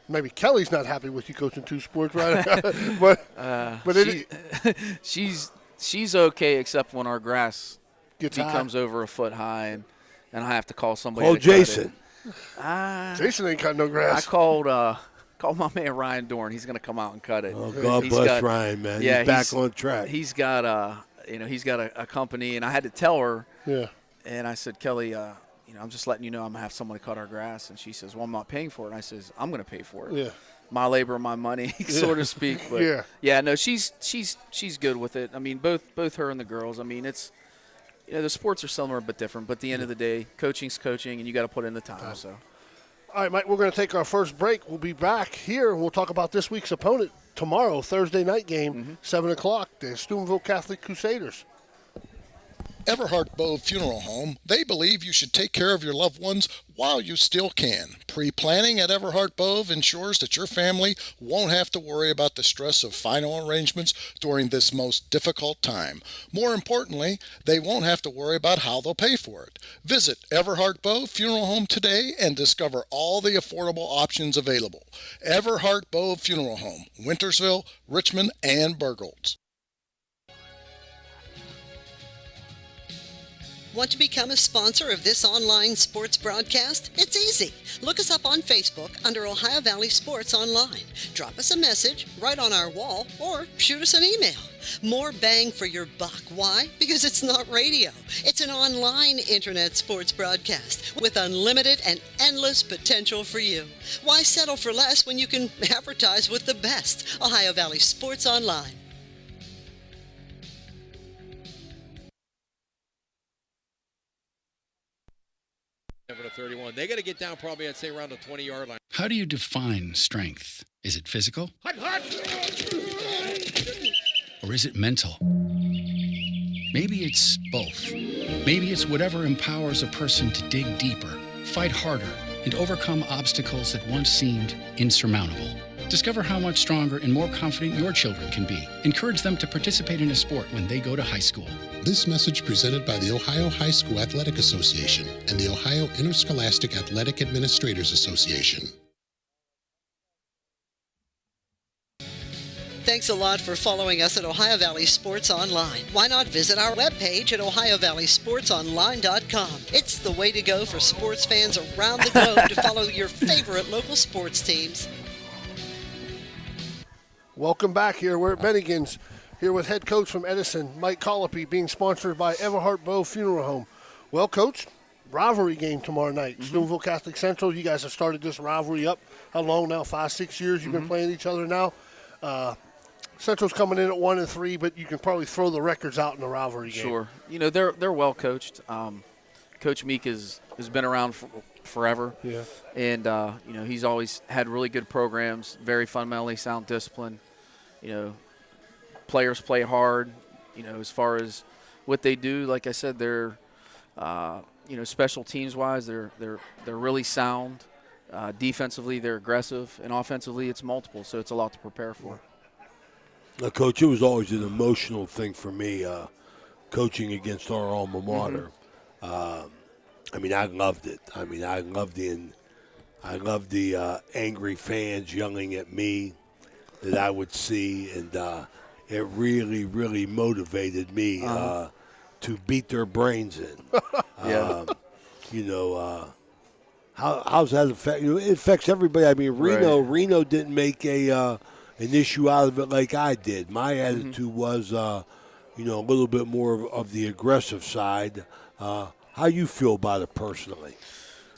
Maybe Kelly's not happy with you coaching two sports, right? She's okay, except when our grass becomes high. over a foot high, and I have to call somebody. Call to cut Jason. it. Jason ain't cutting no grass. I called my man Ryan Dorn. He's going to come out and cut it. Oh, God bless Ryan, man. Yeah, he's back on track. He's got a company, and I had to tell her. Yeah. And I said, Kelly, I'm just letting you know I'm going to have someone cut our grass. And she says, well, I'm not paying for it. And I says, I'm going to pay for it. Yeah. My labor, my money, so to speak. But no, she's good with it. I mean, both her and the girls. I mean, it's the sports are similar but different. But at the end of the day, coaching's coaching, and you got to put in the time. So. All right, Mike, we're going to take our first break. We'll be back here, and we'll talk about this week's opponent tomorrow, Thursday night game, 7 o'clock, the Steubenville Catholic Crusaders. Everhart Bow Funeral Home, they believe you should take care of your loved ones while you still can. Pre-planning at Everhart Bow ensures that your family won't have to worry about the stress of final arrangements during this most difficult time. More importantly, they won't have to worry about how they'll pay for it. Visit Everhart Bow Funeral Home today and discover all the affordable options available. Everhart Bow Funeral Home, Wintersville, Richmond, and Burgolds. Want to become a sponsor of this online sports broadcast? It's easy. Look us up on Facebook under Ohio Valley Sports Online. Drop us a message right on our wall or shoot us an email. More bang for your buck. Why? Because it's not radio. It's an online internet sports broadcast with unlimited and endless potential for you. Why settle for less when you can advertise with the best? Ohio Valley Sports Online. 31. They got to get down probably, I'd say, around the 20-yard line. How do you define strength? Is it physical? Or is it mental? Maybe it's both. Maybe it's whatever empowers a person to dig deeper, fight harder, and overcome obstacles that once seemed insurmountable. Discover how much stronger and more confident your children can be. Encourage them to participate in a sport when they go to high school. This message presented by the Ohio High School Athletic Association and the Ohio Interscholastic Athletic Administrators Association. Thanks a lot for following us at Ohio Valley Sports Online. Why not visit our webpage at ohiovalleysportsonline.com. It's the way to go for sports fans around the globe to follow your favorite local sports teams. Welcome back here. We're at Bennigans, here with head coach from Edison, Mike Colopy, being sponsored by Everhart Bow Funeral Home. Well, Coach, rivalry game tomorrow night. Steubenville Catholic Central, you guys have started this rivalry up. How long now? 5-6 years you've been playing each other now? Central's coming in at 1-3, but you can probably throw the records out in the rivalry game. Sure. They're well coached. Coach Meek has been around forever. Yeah. And, he's always had really good programs, very fundamentally sound discipline. Players play hard, as far as what they do. Like I said, they're, special teams-wise, they're really sound. Defensively, they're aggressive. And offensively, it's multiple, so it's a lot to prepare for. Coach, it was always an emotional thing for me, coaching against our alma mater. I loved it. I loved the angry fans yelling at me that I would see, and it really, really motivated me to beat their brains in. How's that affect? It affects everybody. Reno didn't make an issue out of it like I did. My attitude was, a little bit more of the aggressive side. How you feel about it personally?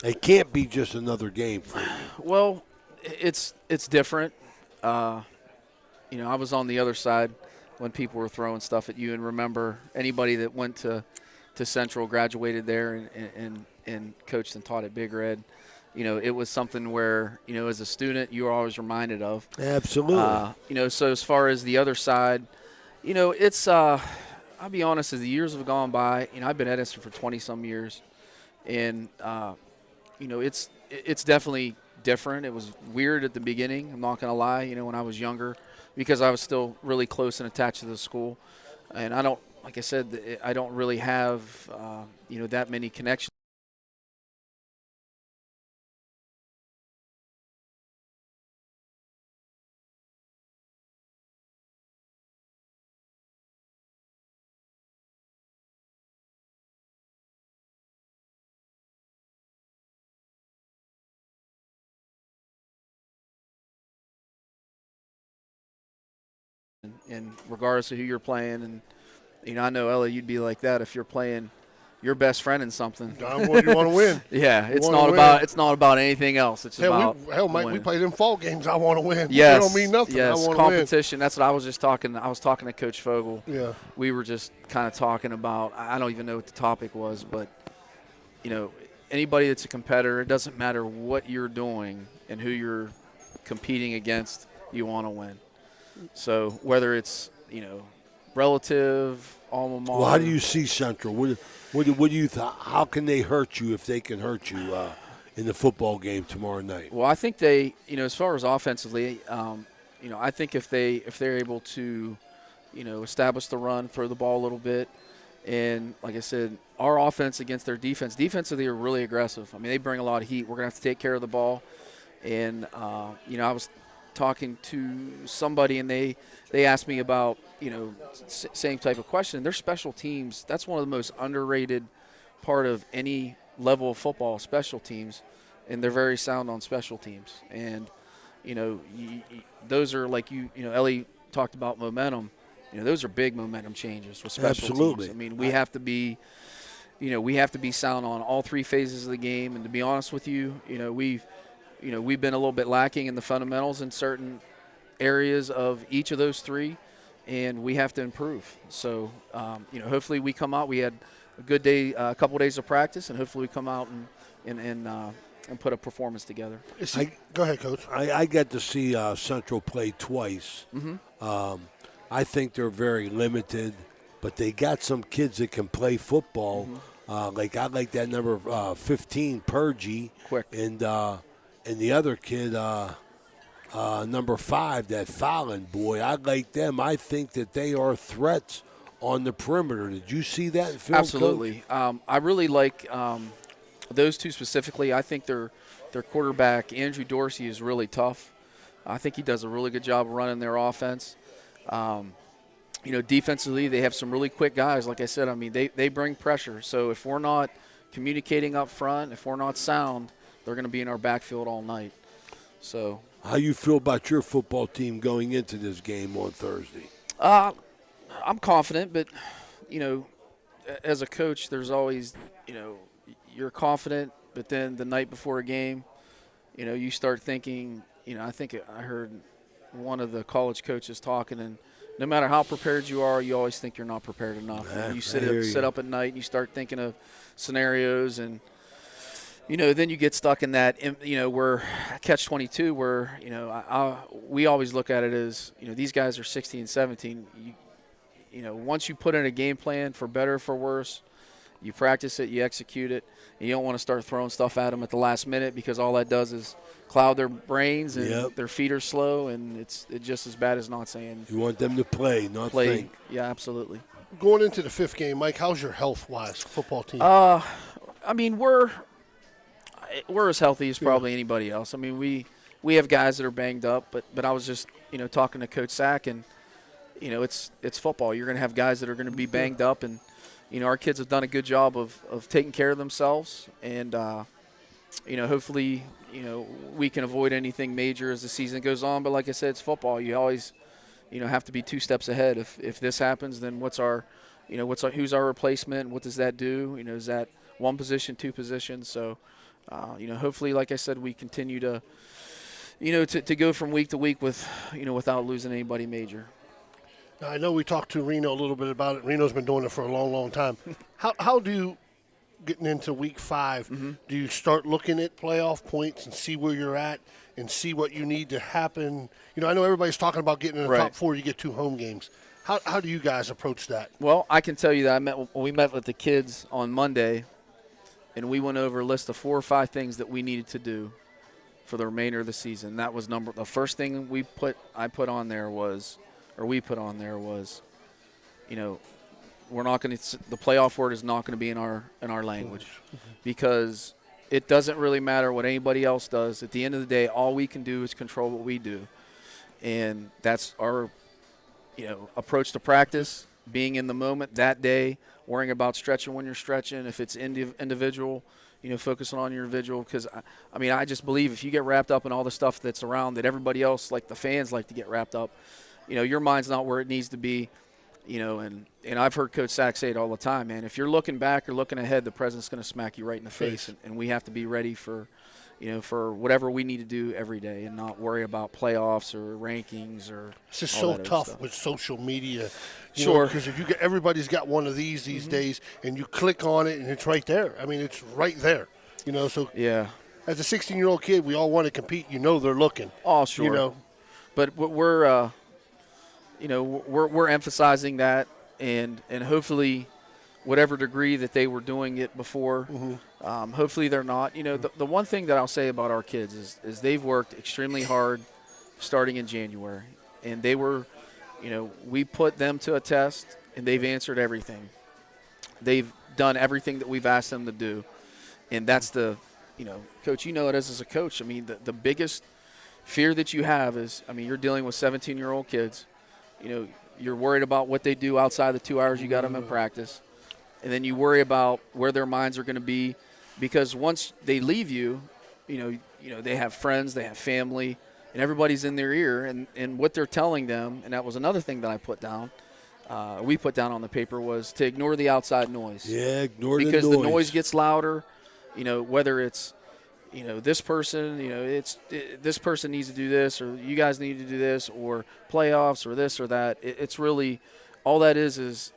It can't be just another game for you. Well, it's different. I was on the other side when people were throwing stuff at you, and remember anybody that went to Central, graduated there, and coached and taught at Big Red. It was something where, as a student, you were always reminded of. Absolutely. So as far as the other side, it's I'll be honest, as the years have gone by, I've been at Edison for 20-some years, and, it's definitely different. It was weird at the beginning, I'm not going to lie, when I was younger, because I was still really close and attached to the school. And I don't, like I said, I don't really have, that many connections. And regardless of who you're playing, and I know, Ella, you'd be like that if you're playing your best friend in something. You want to win. Yeah, it's not about anything else. It's about Mike, we played in fall games. I want to win. Yes, it don't mean nothing. Yes, I want competition. That's what I was just talking. I was talking to Coach Fogel. Yeah, we were just kind of talking about. I don't even know what the topic was, but anybody that's a competitor, it doesn't matter what you're doing and who you're competing against. You want to win. So whether it's relative, alma mater. Well, how do you see Central? What do you how can they hurt you if they can hurt you in the football game tomorrow night? Well, I think they, as far as offensively, I think if they're able to, establish the run, throw the ball a little bit, and like I said, our offense against their defense, defensively are really aggressive. I mean, they bring a lot of heat. We're gonna have to take care of the ball, and I was talking to somebody and they asked me about same type of question. Their special teams, that's one of the most underrated part of any level of football, special teams, and they're very sound on special teams. And those are like Ellie talked about momentum. Those are big momentum changes with special Absolutely. teams. I mean, we have to be sound on all three phases of the game. And to be honest with you, we've been a little bit lacking in the fundamentals in certain areas of each of those three, and we have to improve. So, hopefully we come out. We had a good day, a couple days of practice, and hopefully we come out and put a performance together. Go ahead, Coach. I got to see Central play twice. Mm-hmm. I think they're very limited, but they got some kids that can play football. Mm-hmm. I like that number 15, Purgy. Quick. And the other kid, number 5, that Fallon boy, I like them. I think that they are threats on the perimeter. Did you see that in film? Absolutely. I really like those two specifically. I think their quarterback, Andrew Dorsey, is really tough. I think he does a really good job of running their offense. Defensively, they have some really quick guys. Like I said, I mean, they bring pressure. So if we're not communicating up front, if we're not sound, they're going to be in our backfield all night. So, how you feel about your football team going into this game on Thursday? I'm confident, but as a coach, there's always you're confident, but then the night before a game, you start thinking. I think I heard one of the college coaches talking, and no matter how prepared you are, you always think you're not prepared enough. You sit up at night and you start thinking of scenarios and. Then you get stuck in that, where catch-22, where, we always look at it as, these guys are 16, 17. Once you put in a game plan for better or for worse, you practice it, you execute it, and you don't want to start throwing stuff at them at the last minute because all that does is cloud their brains and their feet are slow, and it's just as bad as not saying. You want them to play, not think. Yeah, absolutely. Going into the 5th game, Mike, how's your health-wise football team? I mean, we're as healthy as probably anybody else. I mean, we have guys that are banged up, but I was just talking to Coach Sack, and it's football. You're going to have guys that are going to be banged up, and our kids have done a good job of taking care of themselves, and hopefully we can avoid anything major as the season goes on. But like I said, it's football. You always have to be 2 steps ahead. If this happens, then who's our replacement? What does that do? Is that 1 position, 2 positions? So. Hopefully, like I said, we continue to, to go from week to week with, without losing anybody major. Now, I know we talked to Reno a little bit about it. Reno's been doing it for a long, long time. How do you, getting into week 5, do you start looking at playoff points and see where you're at and see what you need to happen? I know everybody's talking about getting in the top 4. You get 2 home games. How do you guys approach that? Well, I can tell you that we met with the kids on Monday, and we went over a list of 4 or 5 things that we needed to do for the remainder of the season. That was the first thing we put on there was, you know, we're not going to, the playoff word is not going to be in our language, because it doesn't really matter what anybody else does. At the end of the day, all we can do is control what we do, and that's our, you know, approach to practice, being in the moment that day, worrying about stretching when you're stretching. If it's individual, you know, focusing on your individual. Because, I mean, I just believe if you get wrapped up in all the stuff that's around that everybody else, like the fans, like to get wrapped up, you know, your mind's not where it needs to be, you know. And I've heard Coach Sack say it all the time, man. If you're looking back or looking ahead, the president's going to smack you right in the face. And we have to be ready for, you know, for whatever we need to do every day, and not worry about playoffs or rankings or. It's just all so that tough stuff. with social media. Sure. Because if you get, everybody's got one of these days, and you click on it, and it's right there. I mean, it's right there. You know, so yeah. As a 16-year-old kid, we all want to compete. You know, they're looking. Oh, sure. You know, but we're, you know, we're emphasizing that, and hopefully, whatever degree that they were doing it before, hopefully they're not. You know, the one thing that I'll say about our kids is they've worked extremely hard starting in January, and they were, you know, we put them to a test, and they've answered everything. They've done everything that we've asked them to do, and that's the, you know, Coach, you know it as a coach. I mean, the biggest fear that you have is, I mean, you're dealing with 17-year-old kids. You know, you're worried about what they do outside the 2 hours you got them in practice. And then you worry about where their minds are going to be, because once they leave you, you know, they have friends, they have family, and everybody's in their ear. And what they're telling them, and that was another thing that I put down, we put down on the paper, was to ignore the outside noise. Yeah, ignore the noise. Because the noise gets louder, you know, whether it's, you know, this person, you know, this person needs to do this, or you guys need to do this, or playoffs, or this or that. It's really, all that is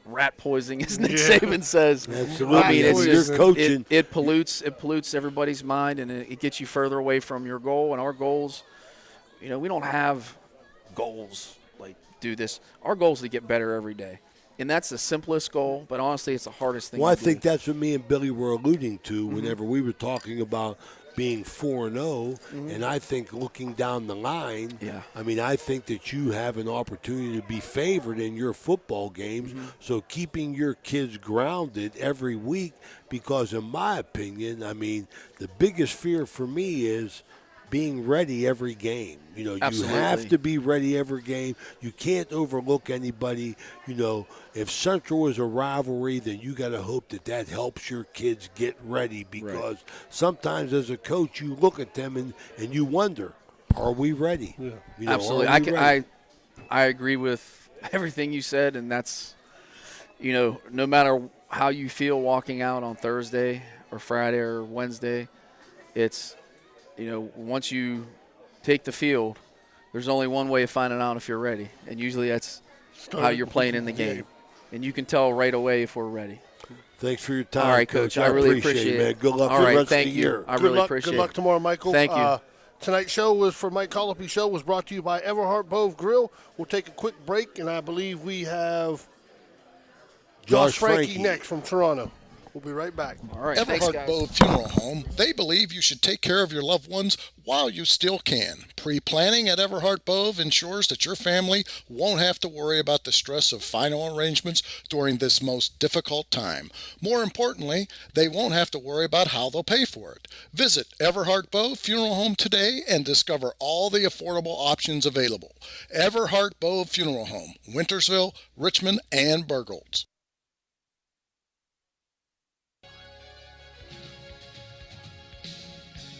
rat poisoning, as Nick Saban says. Absolutely. I mean, it's just, you're coaching. It pollutes everybody's mind, and it gets you further away from your goal. And our goals, you know, we don't have goals like do this. Our goal is to get better every day. And that's the simplest goal, but honestly, it's the hardest thing Well, I to do. think that's what me and Billy were alluding to whenever we were talking about being 4-0, and I think looking down the line, I mean, I think that you have an opportunity to be favored in your football games, so keeping your kids grounded every week, because in my opinion, I mean, the biggest fear for me is being ready every game. You know, Absolutely. You have to be ready every game. You can't overlook anybody. You know, if Central is a rivalry, then you got to hope that helps your kids get ready, because sometimes as a coach, you look at them and you wonder, are we ready? Yeah. You know, Absolutely. I agree with everything you said, and that's, you know, no matter how you feel walking out on Thursday or Friday or Wednesday, it's, you know, once you take the field, there's only one way of finding out if you're ready, and usually that's how you're playing in the game. And you can tell right away if we're ready. Thanks for your time. All right, Coach. I really appreciate it, man. Good luck for the rest thank of the you. year. I really appreciate it. Good luck tomorrow, Michael. Thank you. Tonight's show was for Mike Colopy's show was brought to you by Everhart Bove Grill. We'll take a quick break, and I believe we have Josh Frankie next from Toronto. We'll be right back. All right, thanks, Everhart guys. Bove Funeral Home, they believe you should take care of your loved ones while you still can. Pre-planning at Everhart Bove ensures that your family won't have to worry about the stress of final arrangements during this most difficult time. More importantly, they won't have to worry about how they'll pay for it. Visit Everhart Bove Funeral Home today and discover all the affordable options available. Everhart Bove Funeral Home, Wintersville, Richmond, and Burgolds.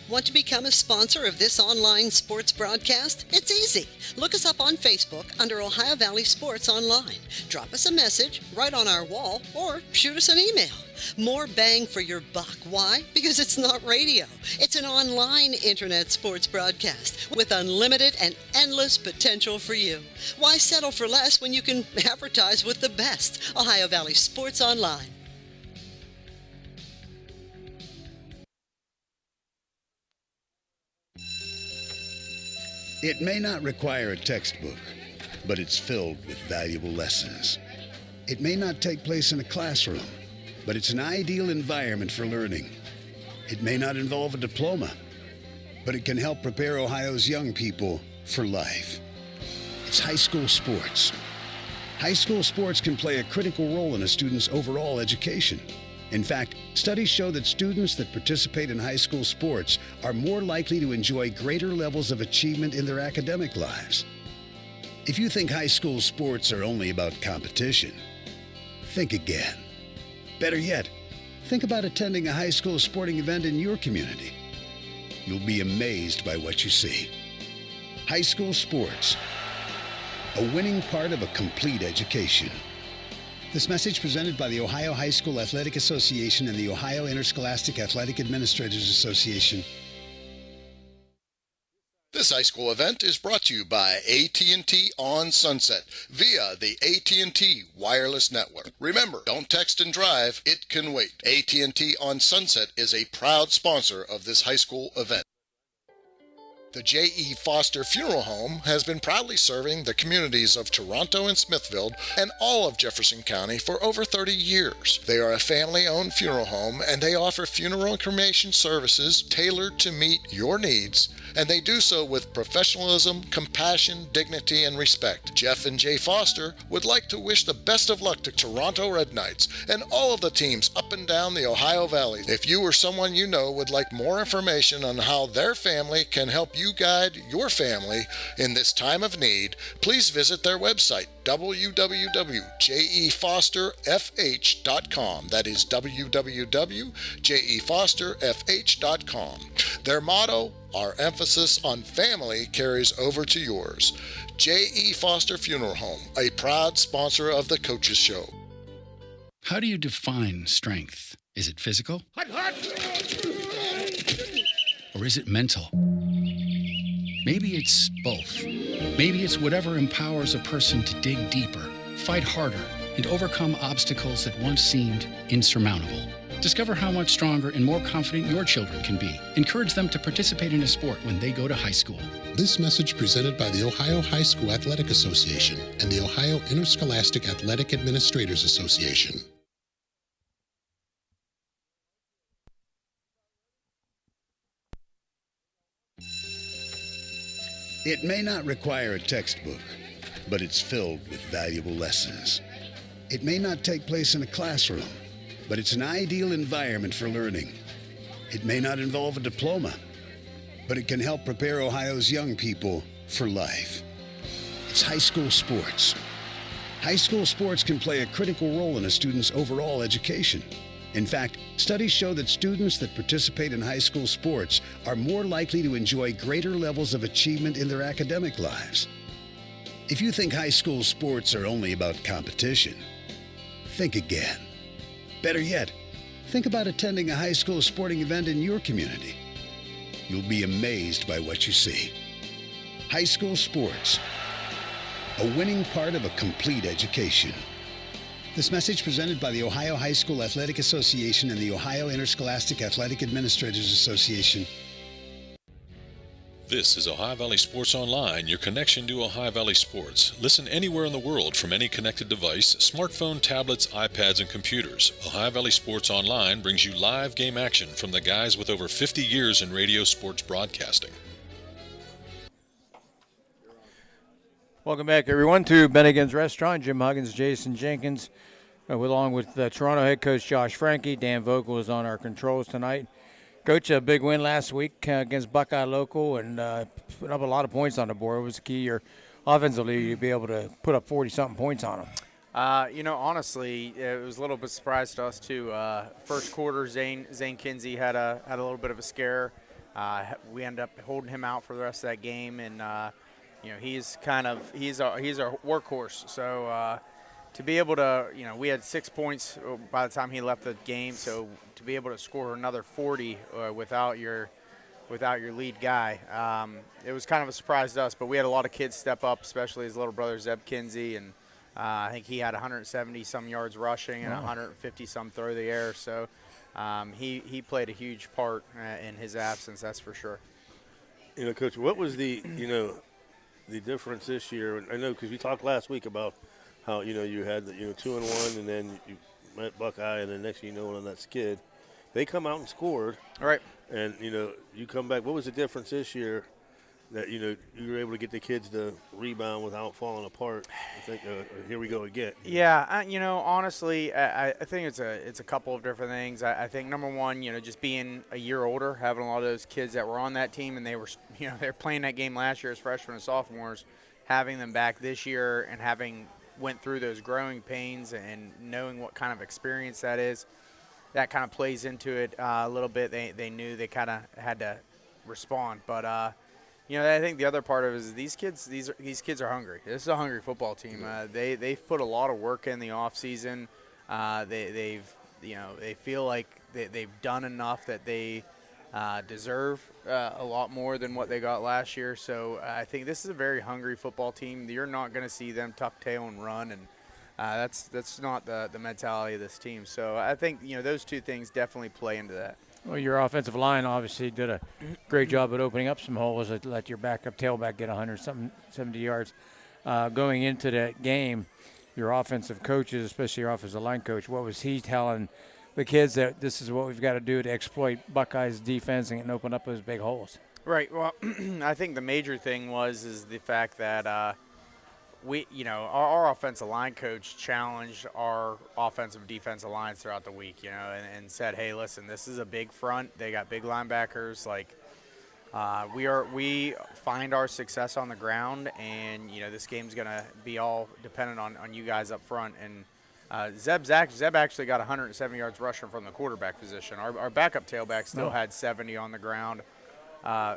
Want to become a sponsor of this online sports broadcast? It's easy. Look us up on Facebook under Ohio Valley Sports Online. Drop us a message right on our wall, or shoot us an email. More bang for your buck. Why? Because it's not radio. It's an online internet sports broadcast with unlimited and endless potential for you. Why settle for less when you can advertise with the best? Ohio Valley Sports Online. It may not require a textbook, but it's filled with valuable lessons. It may not take place in a classroom, but it's an ideal environment for learning. It may not involve a diploma, but it can help prepare Ohio's young people for life. It's high school sports. High school sports can play a critical role in a student's overall education. In fact, studies show that students that participate in high school sports are more likely to enjoy greater levels of achievement in their academic lives. If you think high school sports are only about competition, think again. Better yet, think about attending a high school sporting event in your community. You'll be amazed by what you see. High school sports, a winning part of a complete education. This message presented by the Ohio High School Athletic Association and the Ohio Interscholastic Athletic Administrators Association. This high school event is brought to you by AT&T on Sunset via the AT&T wireless network. Remember, don't text and drive, it can wait. AT&T on Sunset is a proud sponsor of this high school event. The J.E. Foster Funeral Home has been proudly serving the communities of Toronto and Smithfield and all of Jefferson County for over 30 years. They are a family-owned funeral home, and they offer funeral and cremation services tailored to meet your needs, and they do so with professionalism, compassion, dignity, and respect. Jeff and Jay Foster would like to wish the best of luck to Toronto Red Knights and all of the teams up and down the Ohio Valley. If you or someone you know would like more information on how their family can help you guide your family in this time of need, please visit their website, www.jefosterfh.com. That is www.jefosterfh.com. Their motto, our emphasis on family carries over to yours. J.E. Foster Funeral Home, a proud sponsor of the Coaches Show. How do you define strength? Is it physical? Or is it mental? Maybe it's both. Maybe it's whatever empowers a person to dig deeper, fight harder, and overcome obstacles that once seemed insurmountable. Discover how much stronger and more confident your children can be. Encourage them to participate in a sport when they go to high school. This message presented by the Ohio High School Athletic Association and the Ohio Interscholastic Athletic Administrators Association. It may not require a textbook, but it's filled with valuable lessons. It may not take place in a classroom, but it's an ideal environment for learning. It may not involve a diploma, but it can help prepare Ohio's young people for life. It's high school sports. High school sports can play a critical role in a student's overall education. In fact, studies show that students that participate in high school sports are more likely to enjoy greater levels of achievement in their academic lives. If you think high school sports are only about competition, think again. Better yet, think about attending a high school sporting event in your community. You'll be amazed by what you see. High school sports, a winning part of a complete education. This message presented by the Ohio High School Athletic Association and the Ohio Interscholastic Athletic Administrators Association. This is Ohio Valley Sports Online, your connection to Ohio Valley sports. Listen anywhere in the world from any connected device, smartphone, tablets, iPads, and computers. Ohio Valley Sports Online brings you live game action from the guys with over 50 years in radio sports broadcasting. Welcome back, everyone, to Bennigans Restaurant. Jim Huggins, Jason Jenkins, along with Toronto head coach Josh Franke. Dan Vogel is on our controls tonight. Coach, a big win last week against Buckeye Local and put up a lot of points on the board. What was the key your offensively to be able to put up 40-something points on them? Honestly, it was a little bit surprise to us too. First quarter, Zane Kinsey had a little bit of a scare. We ended up holding him out for the rest of that game, and he's our workhorse. So to be able to, we had 6 points by the time he left the game. So to be able to score another 40 without your lead guy, it was kind of a surprise to us. But we had a lot of kids step up, especially his little brother Zeb Kinsey, and I think he had 170-some yards rushing and 150-some through the air. So he played a huge part in his absence, that's for sure. Coach, what was the the difference this year, I know because we talked last week about how, you had the, 2-1, and then you met Buckeye, and then next thing you know, on that skid. They come out and scored. Right. And, you come back. What was the difference this year that, you were able to get the kids to rebound without falling apart? I think, here we go again. Yeah, honestly, I think it's a couple of different things. I think number one, just being a year older, having a lot of those kids that were on that team and they were, they're playing that game last year as freshmen and sophomores, having them back this year and having went through those growing pains and knowing what kind of experience that is, that kind of plays into it a little bit. They knew they kind of had to respond, but I think the other part of it is these kids are hungry. This is a hungry football team. They've put a lot of work in the off season. They feel like they've done enough that they deserve a lot more than what they got last year. So I think this is a very hungry football team. You're not going to see them tuck tail and run, and that's not the mentality of this team. So I think those two things definitely play into that. Well, your offensive line obviously did a great job at opening up some holes that let your backup tailback get 170 yards. Going into that game, your offensive coaches, especially your offensive line coach, what was he telling the kids that this is what we've got to do to exploit Buckeyes' defense and open up those big holes? Right. Well, I think the major thing is the fact that our offensive line coach challenged our offensive defensive lines throughout the week, and said, hey, listen, this is a big front. They got big linebackers. We find our success on the ground, and, this game's going to be all dependent on you guys up front. And Zeb actually got 170 yards rushing from the quarterback position. Our backup tailback still had 70 on the ground.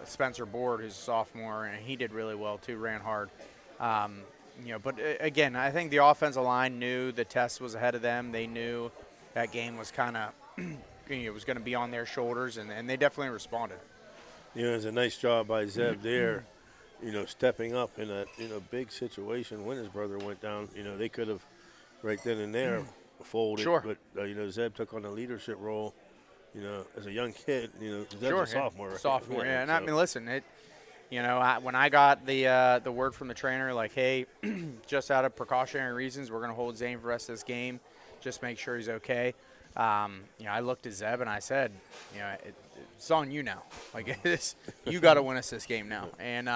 Spencer Board, who's a sophomore, and he did really well too, ran hard. But again, I think the offensive line knew the test was ahead of them. They knew that game was kind of, it was going to be on their shoulders, and they definitely responded. It was a nice job by Zeb there, stepping up in a, big situation when his brother went down. They could have right then and there folded. Sure. But, Zeb took on the leadership role, as a young kid. Zeb's Sure, a sophomore. Sophomore, yeah. And so. I mean, listen, when I got the word from the trainer, like, hey, just out of precautionary reasons, we're going to hold Zane for the rest of this game, just make sure he's okay. I looked at Zeb and I said, it's on you now. Like, you got to win us this game now. And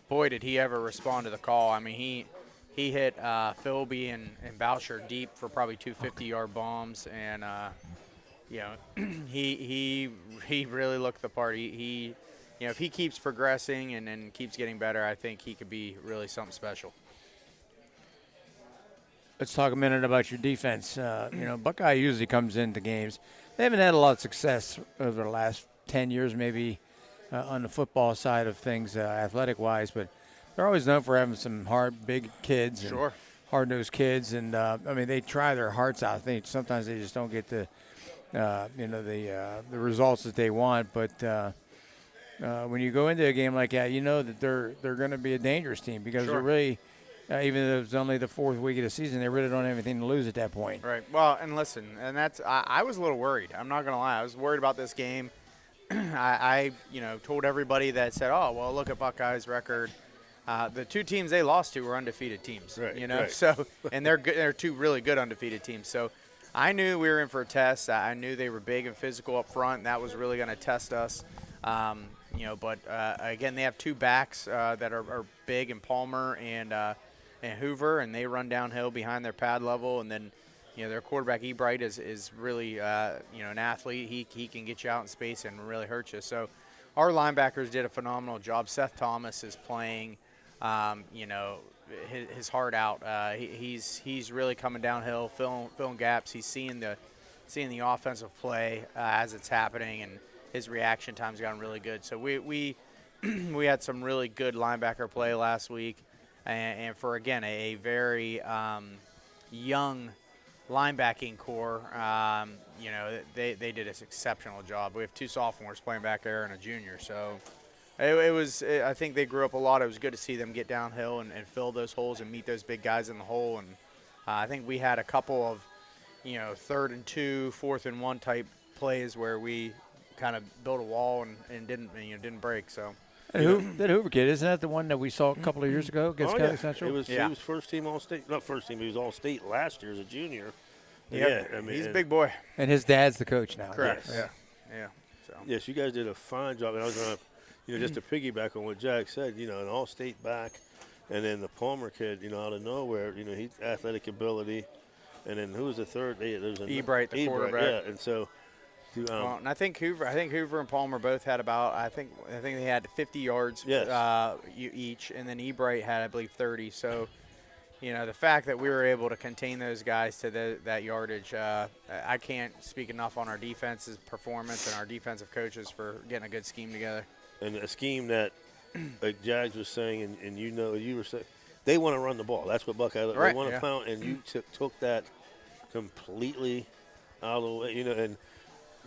boy, did he ever respond to the call. I mean, he hit Philby and Boucher deep for probably 2 50-yard bombs, and he really looked the part. He if he keeps progressing and keeps getting better, I think he could be really something special. Let's talk a minute about your defense. Buckeye usually comes into games. They haven't had a lot of success over the last 10 years maybe on the football side of things athletic-wise, but they're always known for having some hard, big kids and Sure. hard-nosed kids. And, they try their hearts out. I think sometimes they just don't get the results that they want. But when you go into a game like that, you know that they're going to be a dangerous team because Sure. they're really – even though it's only the fourth week of the season, they really don't have anything to lose at that point. Right. Well, and listen, and that's I was a little worried. I'm not going to lie. I was worried about this game. I told everybody that said, oh, well, look at Buckeyes' record. The two teams they lost to were undefeated teams. Right, Right. right. And they're good, they're two really good undefeated teams. So I knew we were in for a test. I knew they were big and physical up front, and that was really going to test us. But again, they have two backs that are big, in Palmer and Hoover, and they run downhill behind their pad level. And then, their quarterback Ebright is really an athlete. He can get you out in space and really hurt you. So our linebackers did a phenomenal job. Seth Thomas is playing, his heart out. He's really coming downhill, filling gaps. He's seeing the offensive play as it's happening, and his reaction time's gotten really good. So we had some really good linebacker play last week. And for, again, a very young linebacking core, they did an exceptional job. We have two sophomores playing back there and a junior. So I think they grew up a lot. It was good to see them get downhill and fill those holes and meet those big guys in the hole. And I think we had a couple of, 3rd and 2, 4th and 1 type plays where we kind of built a wall and didn't break. So. That Hoover kid, isn't that the one that we saw a couple of years ago against Catholic Central? He was first team All-State. Not first team, he was All-State last year as a junior. Yep. Yeah, I mean, he's a big boy. And his dad's the coach now. Correct. Yes. Yeah. So. Yes, you guys did a fine job. And I was going to, just to piggyback on what Jack said, an All-State back, and then the Palmer kid, out of nowhere, he's athletic ability. And then who was the third? There was Ebright, the quarterback. Yeah, and so. And I think Hoover and Palmer both had about. I think they had 50 yards each, and then Ebright had, I believe, 30. So, the fact that we were able to contain those guys to that yardage, I can't speak enough on our defense's performance and our defensive coaches for getting a good scheme together. And a scheme that, like Jags was saying, and you were saying, they want to run the ball. That's what Buckeye. Right, they want to pound, and you took that completely out of the way. And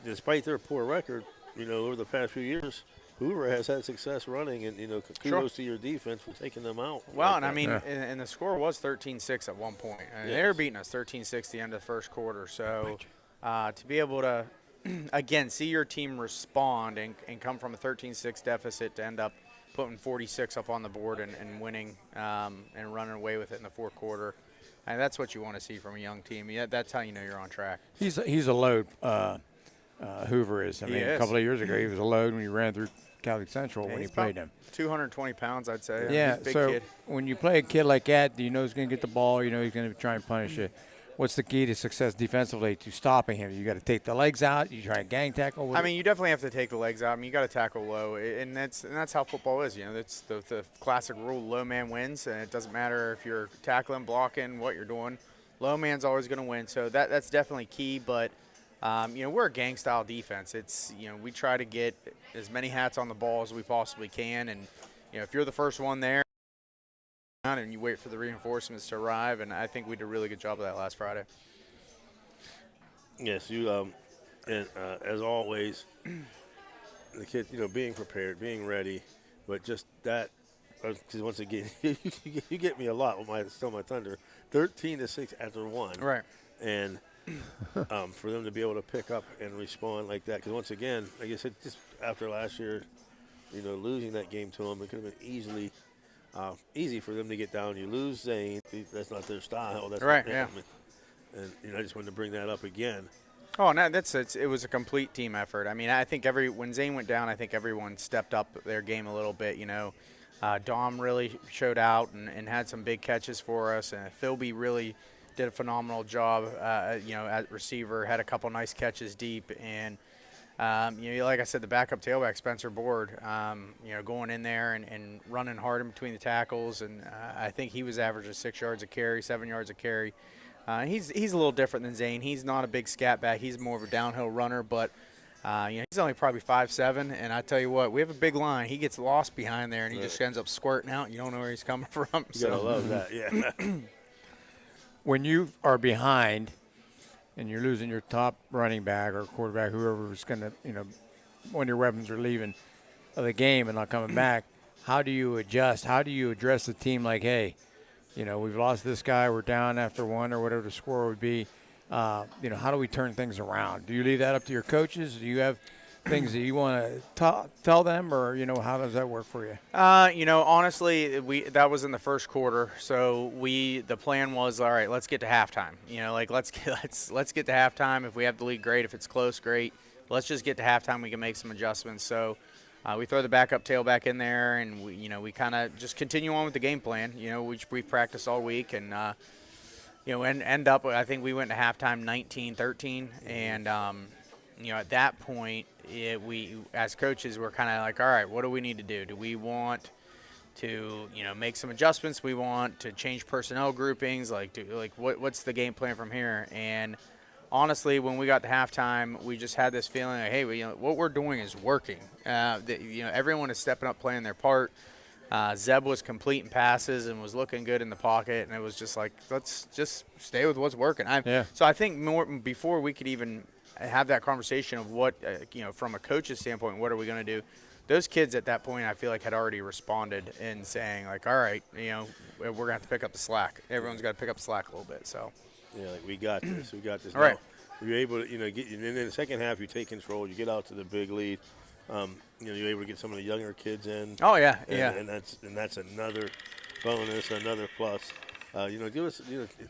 despite their poor record, over the past few years, Hoover has had success running, and kudos to your defense for taking them out. Well, and I mean, and the score was 13-6 at one point. They were beating us 13-6 at the end of the first quarter. So to be able to, again, see your team respond and come from a 13-6 deficit to end up putting 46 up on the board and winning and running away with it in the fourth quarter, and that's what you want to see from a young team. Yeah, that's how you know you're on track. He's a load. Hoover is. I mean, a couple of years ago, he was a load when he ran through Catholic Central when he played him. 220 pounds, I'd say. Yeah, He's a big so kid. when you play a kid like that, he's going to get the ball, he's going to try and punish you. What's the key to success defensively to stopping him? You got to take the legs out. You try and gang tackle. I mean, you definitely have to take the legs out. I mean, you got to tackle low, and that's how football is. That's the classic rule: low man wins, and it doesn't matter if you're tackling, blocking, what you're doing. Low man's always going to win. So that's definitely key. But we're a gang style defense. It's we try to get as many hats on the ball as we possibly can, and if you're the first one there, and you wait for the reinforcements to arrive, and I think we did a really good job of that last Friday. Yes, and as always, the kids, being prepared, being ready, but just that, because once again, you get me a lot with my Thunder, 13-6 after one, right? And for them to be able to pick up and respond like that, because once again, like I said, just after last year, losing that game to them, it could have been easy for them to get down. You lose Zane, that's not their style. That's right. Not yeah. And I just wanted to bring that up again. Oh, no, it was a complete team effort. I mean, I think when Zane went down, I think everyone stepped up their game a little bit. Dom really showed out and had some big catches for us, and Philby really did a phenomenal job. At receiver, had a couple nice catches deep, and like I said, the backup tailback Spencer Board, going in there and running hard in between the tackles, and I think he was averaging 6 yards a carry, 7 yards a carry. He's a little different than Zane. He's not a big scat back. He's more of a downhill runner, but he's only probably 5'7", and I tell you what, we have a big line. He gets lost behind there, and he just ends up squirting out. You don't know where he's coming from. You gotta love that, yeah. When you are behind and you're losing your top running back or quarterback, whoever's going to, one of your weapons are leaving the game and not coming back, how do you adjust? How do you address the team like, hey, we've lost this guy, we're down after one or whatever the score would be. How do we turn things around? Do you leave that up to your coaches? Do you have things that you want to tell them, or how does that work for you? Honestly, that was in the first quarter. So the plan was, all right, let's get to halftime. Let's get to halftime. If we have the lead, great. If it's close, great. Let's just get to halftime. We can make some adjustments. So we throw the backup tailback in there, and we kind of just continue on with the game plan. Which we've practiced all week, and and end up. I think we went to halftime 19-13, and at that point, we as coaches were kind of like, all right, what do we need to do? Do we want to make some adjustments? We want to change personnel groupings. What's the game plan from here? And honestly, when we got to halftime, we just had this feeling like, hey, what we're doing is working. Everyone is stepping up, playing their part. Zeb was completing passes and was looking good in the pocket, and it was just like, let's just stay with what's working. So I think more before we could even have that conversation of what, from a coach's standpoint, what are we going to do? Those kids at that point, I feel like, had already responded in saying, like, all right, we're going to have to pick up the slack. Everyone's got to pick up the slack a little bit. So, we got this. We got this. All right. You're able to, get, and then in the second half, you take control. You get out to the big lead. you're able to get some of the younger kids in. Oh, yeah, and, yeah. And that's another bonus, another plus. Give us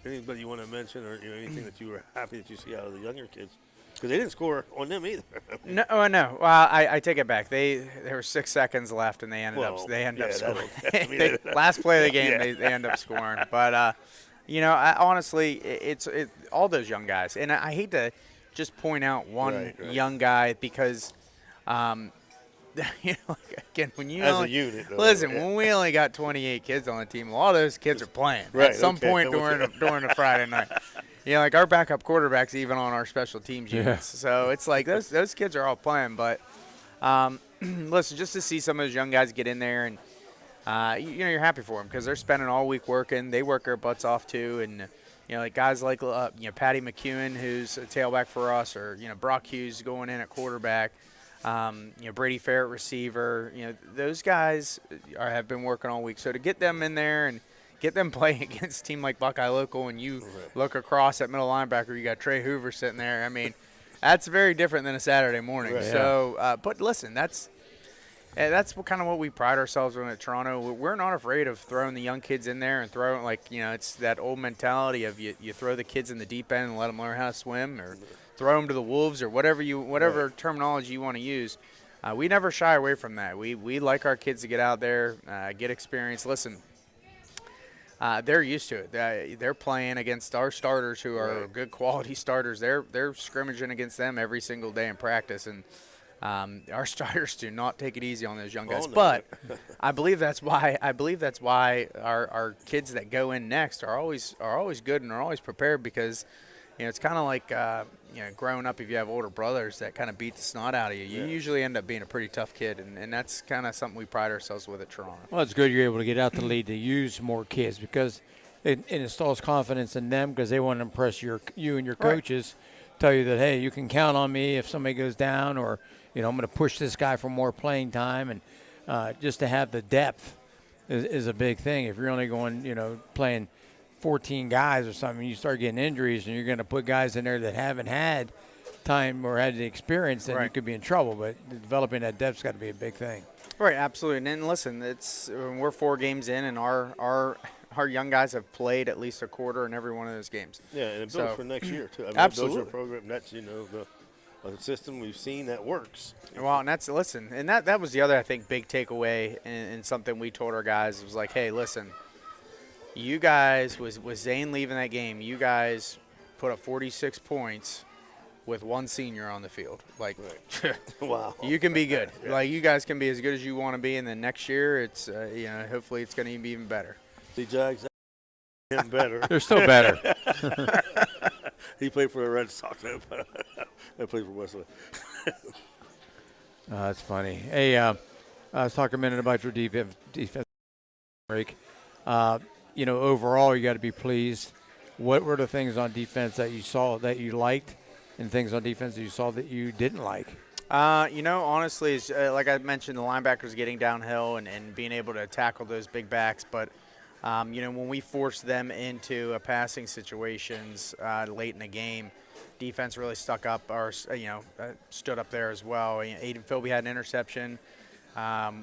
anybody you want to mention or anything that you were happy that you see out of the younger kids. Because they didn't score on them either. No. Well, I take it back. There were 6 seconds left, and they ended up scoring. Last play of the game, they end up scoring. But honestly, it's all those young guys, and I hate to just point out one young guy because, again, when you as a unit, when we only got 28 kids on the team, a lot of those kids are playing at some point during a Friday night. Like our backup quarterback's even on our special teams units. So it's like those kids are all playing. But listen, just to see some of those young guys get in there, and you're happy for them because they're spending all week working. They work their butts off too, and like guys like Patty McEwen, who's a tailback for us, or Brock Hughes going in at quarterback. Brady Fair at receiver. Those guys have been working all week. So to get them in there and get them playing against a team like Buckeye Local, and you look across at middle linebacker, you got Trey Hoover sitting there. I mean, that's very different than a Saturday morning. Right. So, but listen, that's what we pride ourselves on at Toronto. We're not afraid of throwing the young kids in there and throwing it's that old mentality of you throw the kids in the deep end and let them learn how to swim, or throw them to the wolves, or whatever terminology you want to use. We never shy away from that. We like our kids to get out there, get experience. Listen. They're used to it. They're playing against our starters, who are good quality starters. They're scrimmaging against them every single day in practice, and our starters do not take it easy on those young guys. No. But I believe that's why our kids that go in next are always good and are always prepared, because it's kind of like growing up. If you have older brothers that kind of beat the snot out of you, you usually end up being a pretty tough kid, and that's kind of something we pride ourselves with at Toronto. Well, it's good you're able to get out the lead to use more kids, because it installs confidence in them, because they want to impress you and your coaches, tell you that, hey, you can count on me if somebody goes down, or I'm going to push this guy for more playing time, and just to have the depth is a big thing. If you're only going, playing 14 guys or something, you start getting injuries, and you're going to put guys in there that haven't had time or had the experience, then you could be in trouble. But developing that depth's got to be a big thing. Right, absolutely. And listen, we're 4 games in, and our young guys have played at least a quarter in every one of those games. Yeah, and it builds for next year too. Absolutely. It builds your program. That's the system we've seen that works. Well, and that was the other, I think, big takeaway, and something we told our guys was like, hey, listen. You guys, with Zane leaving that game, you guys put up 46 points with one senior on the field. Like, wow, you can be good. Yeah. Like, you guys can be as good as you want to be, and then next year, it's hopefully it's going to be even better. See, Jags, him better. They're still better. He played for the Red Sox. I played for Westwood. That's funny. Hey, I was talking a minute about your defense break. Overall, you got to be pleased. What were the things on defense that you saw that you liked, and things on defense that you saw that you didn't like? Honestly, it's, like I mentioned, the linebackers getting downhill and being able to tackle those big backs. But, when we forced them into a passing situations late in the game, defense really stuck up or, stood up there as well. Aiden Philby had an interception.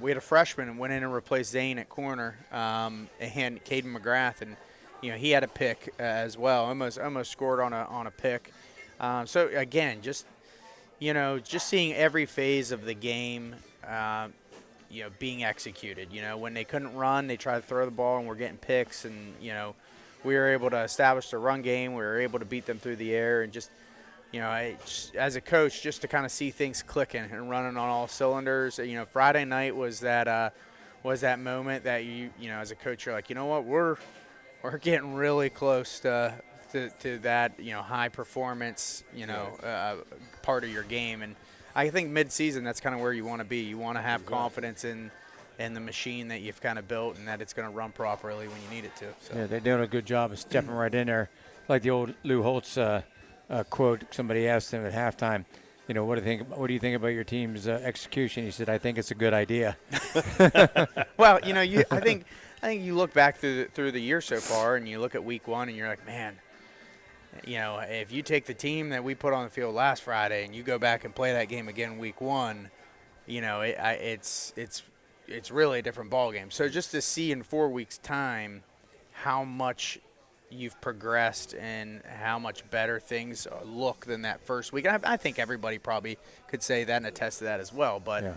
We had a freshman and went in and replaced Zane at corner, and Caden McGrath, and he had a pick as well. Almost scored on a pick. So again, just seeing every phase of the game, being executed. When they couldn't run, they tried to throw the ball, and we're getting picks, and we were able to establish the run game. We were able to beat them through the air, and just. As a coach, just to kind of see things clicking and running on all cylinders. Friday night was that moment that you as a coach, you're like, what, we're getting really close to that high performance part of your game. And I think mid-season, that's kind of where you want to be. You want to have confidence in the machine that you've kind of built, and that it's going to run properly when you need it to. So. Yeah, they're doing a good job of stepping right in there, like the old Lou Holtz. Quote, somebody asked him at halftime, what do you think about your team's execution? He said, I think it's a good idea. Well, I think you look back through the year so far, and you look at week 1, and you're like, man, if you take the team that we put on the field last Friday and you go back and play that game again week 1, it's really a different ballgame. So just to see in 4 weeks' time how much you've progressed and how much better things look than that first week. And I think everybody probably could say that and attest to that as well. But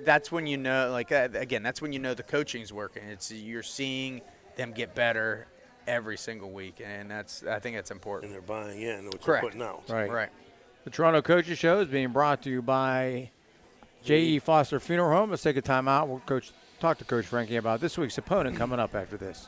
that's when you know, again, that's when you know the coaching's working. You're seeing them get better every single week, and I think that's important. And they're buying in what Correct. you're putting out. Right. The Toronto Coaches Show is being brought to you by J.E. Foster Funeral Home. Let's take a time out. We'll talk to Coach Frankie about this week's opponent coming up after this.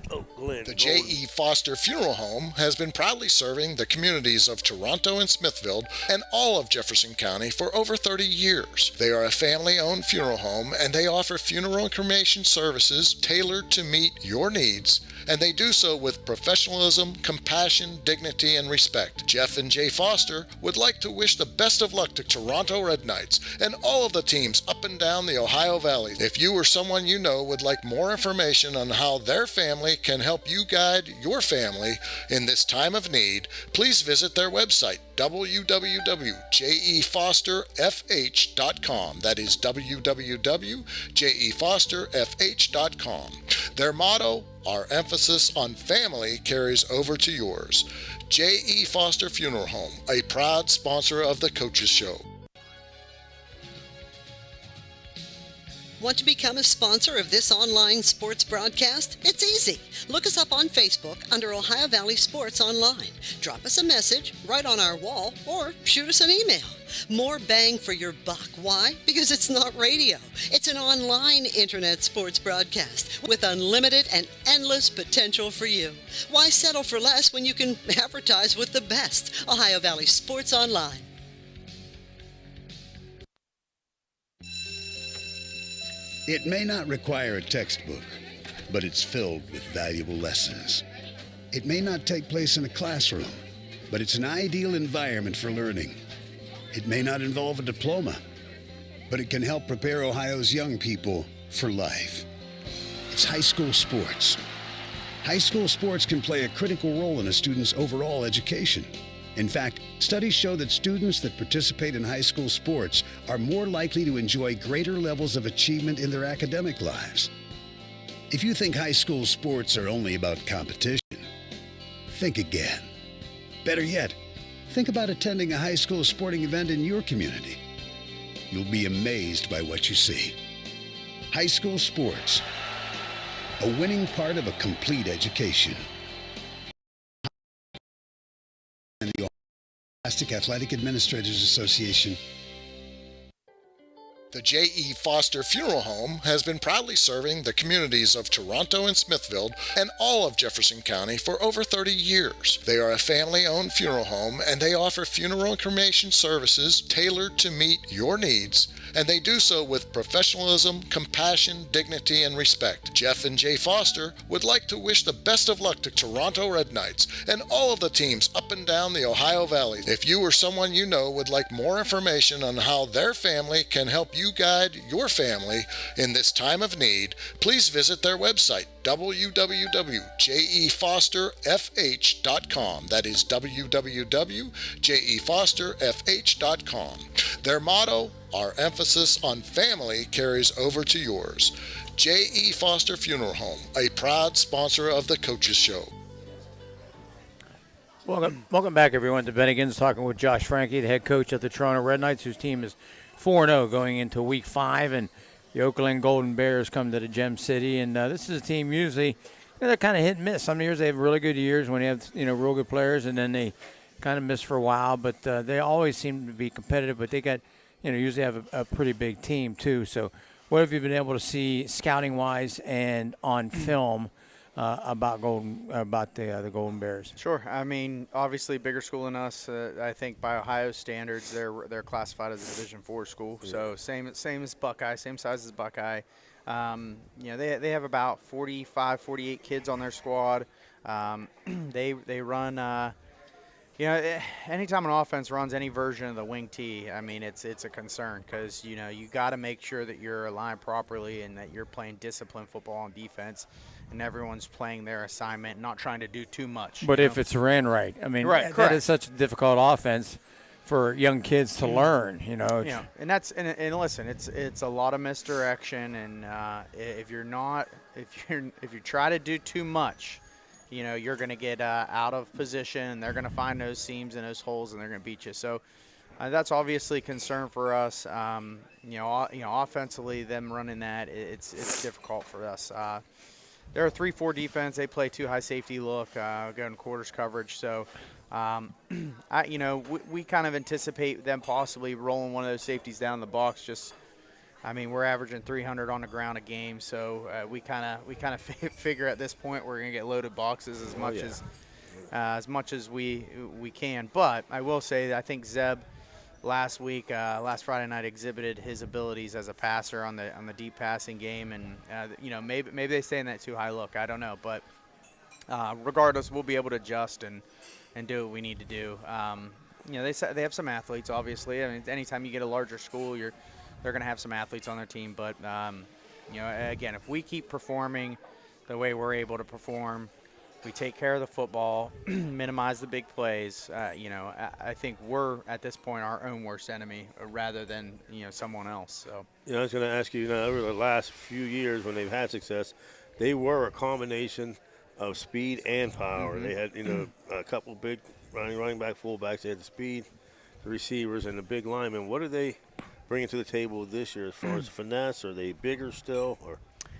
The J.E. Foster Funeral Home has been proudly serving the communities of Toronto and Smithfield and all of Jefferson County for over 30 years. They are a family-owned funeral home, and they offer funeral and cremation services tailored to meet your needs, and they do so with professionalism, compassion, dignity, and respect. Jeff and Jay Foster would like to wish the best of luck to Toronto Red Knights and all of the teams up and down the Ohio Valley. If you or someone you know would like more information on how their family can help you guide your family in this time of need, please visit their website, www.jefosterfh.com. That is www.jefosterfh.com. Their motto, our emphasis on family carries over to yours. J.E. Foster Funeral Home, a proud sponsor of the Coaches Show. Want to become a sponsor of this online sports broadcast? It's easy. Look us up on Facebook under Ohio Valley Sports Online. Drop us a message right on our wall or shoot us an email. More bang for your buck. Why? Because it's not radio. It's an online internet sports broadcast with unlimited and endless potential for you. Why settle for less when you can advertise with the best? Ohio Valley Sports Online. It may not require a textbook, but it's filled with valuable lessons. It may not take place in a classroom, but it's an ideal environment for learning. It may not involve a diploma, but it can help prepare Ohio's young people for life. It's high school sports. High school sports can play a critical role in a student's overall education. In fact, studies show that students that participate in high school sports are more likely to enjoy greater levels of achievement in their academic lives. If you think high school sports are only about competition, think again. Better yet, think about attending a high school sporting event in your community. You'll be amazed by what you see. High school sports, a winning part of a complete education. And the Ohio Athletic Administrators Association. The J.E. Foster Funeral Home has been proudly serving the communities of Toronto and Smithfield and all of Jefferson County for over 30 years. They are a family-owned funeral home, and they offer funeral and cremation services tailored to meet your needs, and they do so with professionalism, compassion, dignity, and respect. Jeff and Jay Foster would like to wish the best of luck to Toronto Red Knights and all of the teams up and down the Ohio Valley. If you or someone you know would like more information on how their family can help you guide your family in this time of need, please visit their website, www.jefosterfh.com. That is www.jefosterfh.com. Their motto, our emphasis on family carries over to yours. J.E. Foster Funeral Home, a proud sponsor of the Coaches Show. Welcome back, everyone, to Bennigans, talking with Josh Frankie, the head coach of the Toronto Red Knights, whose team is 4-0 going into Week 5, and the Oakland Golden Bears come to the Gem City. And this is a team usually, they're kind of hit and miss. Some years they have really good years when they have real good players, and then they kind of miss for a while. But they always seem to be competitive. But they got, usually have a pretty big team too. So, what have you been able to see scouting wise and on film about the Golden Bears? Sure. I mean, obviously bigger school than us. I think by Ohio standards, they're classified as a Division IV school. Yeah. So same as Buckeye, same size as Buckeye. They have about 45, 48 kids on their squad. They run. Anytime an offense runs any version of the wing T, I mean, it's a concern because, you got to make sure that you're aligned properly and that you're playing disciplined football on defense and everyone's playing their assignment, not trying to do too much. But if it's ran right, I mean, right, that is such a difficult offense for young kids to learn. You know, Yeah, and that's and listen, it's a lot of misdirection, and if you try to do too much, you know, you're going to get out of position, and they're going to find those seams and those holes, and they're going to beat you. So that's obviously a concern for us. Offensively, them running that, it's difficult for us. They're a 3-4 defense. They play too high safety look, going quarters coverage. So, we kind of anticipate them possibly rolling one of those safeties down the box. We're averaging 300 on the ground a game, so we kind of figure at this point we're gonna get loaded boxes as much as we can. But I will say that I think Zeb last Friday night exhibited his abilities as a passer on the deep passing game, and maybe they stay in that too high look. I don't know, but regardless, we'll be able to adjust and do what we need to do. They have some athletes, obviously. I mean, anytime you get a larger school, they're going to have some athletes on their team. But again, if we keep performing the way we're able to perform, we take care of the football, minimize the big plays. I think we're at this point our own worst enemy rather than someone else. So I was going to ask you, over the last few years when they've had success, they were a combination of speed and power. Mm-hmm. They had a couple big running back, fullbacks. They had the speed, the receivers, and the big linemen. What are they bringing to the table this year as far as finesse? Are they bigger still, or?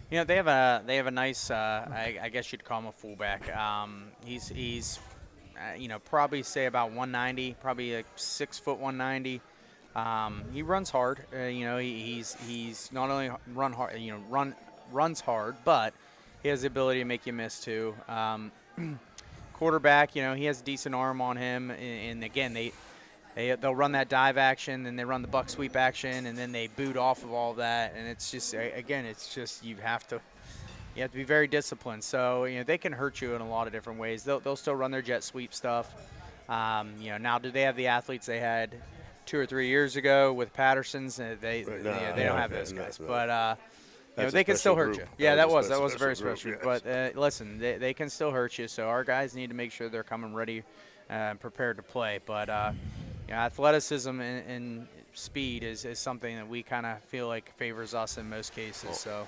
They have a nice, I guess you'd call him a fullback. He's probably say about 190, probably like 6 foot 190. He runs hard. He's not only runs hard, but he has the ability to make you miss too. Quarterback, he has a decent arm on him, and again they'll run that dive action, then they run the buck sweep action, and then they boot off of all that. And it's just you have to be very disciplined. So they can hurt you in a lot of different ways. They'll still run their jet sweep stuff. Now do they have the athletes they had 2 or 3 years ago with Patterson's? They don't have those guys, but. They can still hurt you. Yeah, that was a very special group. But listen, they can still hurt you. So our guys need to make sure they're coming ready and prepared to play. But athleticism and speed is something that we kind of feel like favors us in most cases. So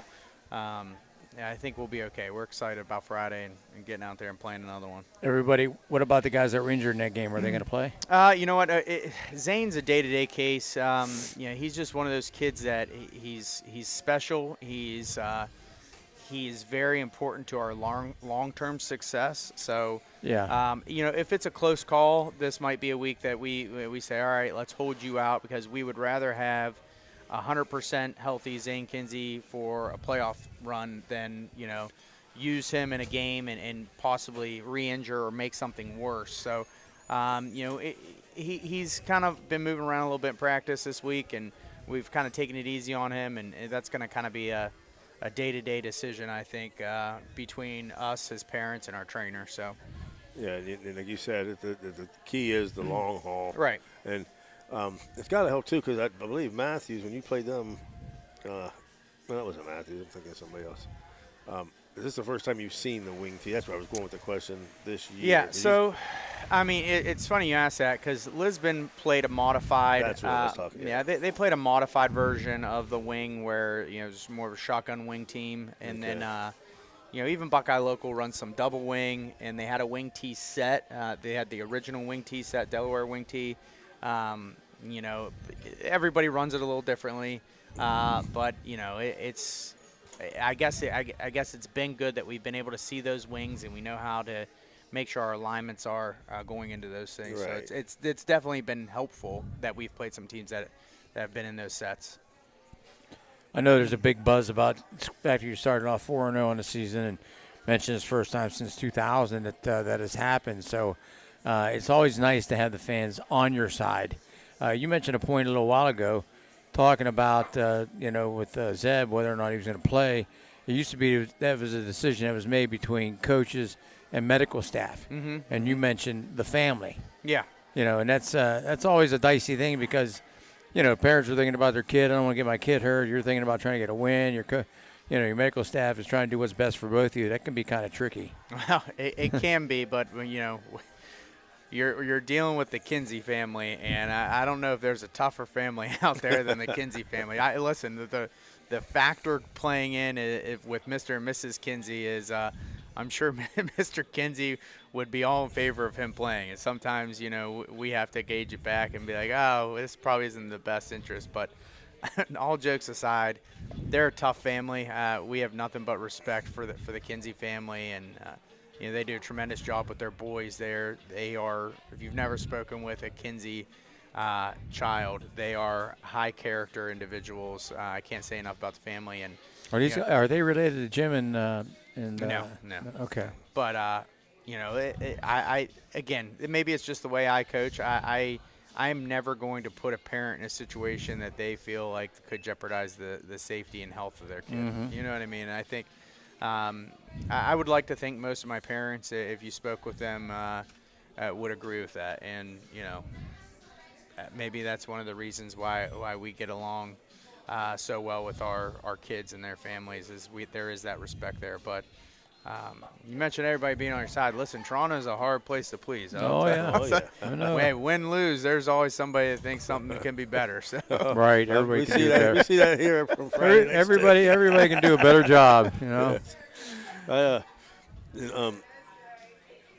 I think we'll be okay. We're excited about Friday and getting out there and playing another one. Everybody, what about the guys that were injured in that game? Are they going to play? You know what? Zane's a day-to-day case. He's just one of those kids that he's special. He's very important to our long-term success. So, if it's a close call, this might be a week that we say, all right, let's hold you out, because we would rather have 100% healthy Zane Kinsey for a playoff run than, use him in a game and possibly re-injure or make something worse. So, he's kind of been moving around a little bit in practice this week, and we've kind of taken it easy on him, and that's going to kind of be a day-to-day decision, I think, between us as parents and our trainer. So, yeah, and like you said, the key is the long haul. Right. And it's got to help, too, because I believe Matthews, when you played them, that wasn't Matthews. I'm thinking of somebody else. Is this the first time you've seen the wing tee? That's where I was going with the question this year. Yeah, so, it's funny you ask that, because Lisbon played a modified. That's what I was talking about. Yeah, they played a modified version of the wing where, it's more of a shotgun wing team. And then, even Buckeye Local runs some double wing, and they had a wing tee set. They had the original wing tee set, Delaware wing tee. Everybody runs it a little differently, but it's. I guess it's been good that we've been able to see those wings, and we know how to make sure our alignments are going into those things. Right. So it's definitely been helpful that we've played some teams that have been in those sets. I know there's a big buzz about after you started off 4-0 in the season and mentioned it's first time since 2000 that has happened. So it's always nice to have the fans on your side. You mentioned a point a little while ago talking about, with Zeb, whether or not he was going to play. It used to be that was a decision that was made between coaches and medical staff. Mm-hmm. And you mentioned the family. Yeah. And that's always a dicey thing because, parents are thinking about their kid. I don't want to get my kid hurt. You're thinking about trying to get a win. Your medical staff is trying to do what's best for both of you. That can be kind of tricky. Well, it can be, but, you're dealing with the Kinsey family, and I don't know if there's a tougher family out there than the Kinsey family. Listen, the factor playing in with Mr. and Mrs. Kinsey is I'm sure Mr. Kinsey would be all in favor of him playing. And sometimes, we have to gauge it back and be like, oh, this probably isn't the best interest. But all jokes aside, they're a tough family. We have nothing but respect for the Kinsey family, and they do a tremendous job with their boys there. They are, if you've never spoken with a Kinsey child, they are high character individuals. I can't say enough about the family. And are they related to Jim and no. Okay. But I again, maybe it's just the way I coach. I'm never going to put a parent in a situation that they feel like could jeopardize the safety and health of their kid. Mm-hmm. You know what I mean? And I think I would like to think most of my parents, if you spoke with them, would agree with that. And maybe that's one of the reasons why we get along so well with our kids and their families, is there is that respect there. But you mentioned everybody being on your side. Listen, Toronto is a hard place to please. Yeah. I know. Hey, win, lose, there's always somebody that thinks something can be better. So. Right, everybody can do better. We see that here from Friday. Everybody can do a better job, Yes.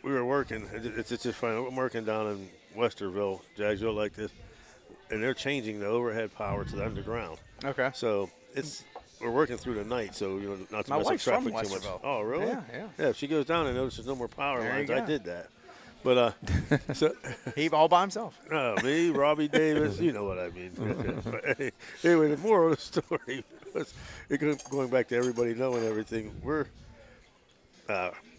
We were working. It's just funny. I'm working down in Westerville, Jacksonville, like this, and they're changing the overhead power to the underground. Okay. So we're working through the night, so not to My mess up wife's from traffic too much. Westerville. Oh, really? Yeah. Yeah. If she goes down and notices no more power There lines, you I go. did that. But so he all by himself. Me, Robbie Davis, you know what I mean. But anyway, the moral of the story was going back to everybody knowing everything. We're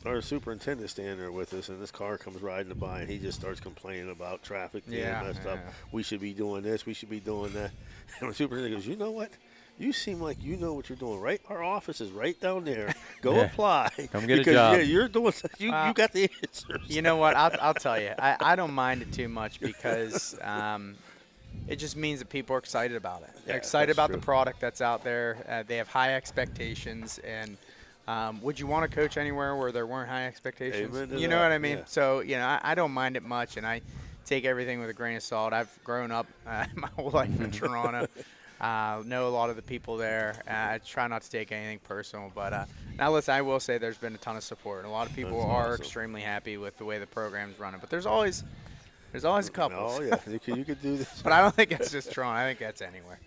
our superintendent's standing there with us, and this car comes riding by, and he just starts complaining about traffic being messed up. We should be doing this. We should be doing that. And the superintendent goes, you know what? You seem like you know what you're doing, right? Our office is right down there. Go apply. Come get because, a job. Yeah, you're doing. You got the answers. You know what? I'll tell you. I don't mind it too much because it just means that people are excited about it. They're excited about the product that's out there. They have high expectations, and would you want to coach anywhere where there weren't high expectations? Amen to you know that, what I mean? yeah. So I don't mind it much, and I take everything with a grain of salt. I've grown up my whole life in Toronto. Know a lot of the people there. I try not to take anything personal, but now listen, I will say there's been a ton of support, and a lot of people are extremely happy with the way the program's running. But there's always a couple. Oh yeah, you could do this. But I don't think it's just Toronto. I think that's anywhere.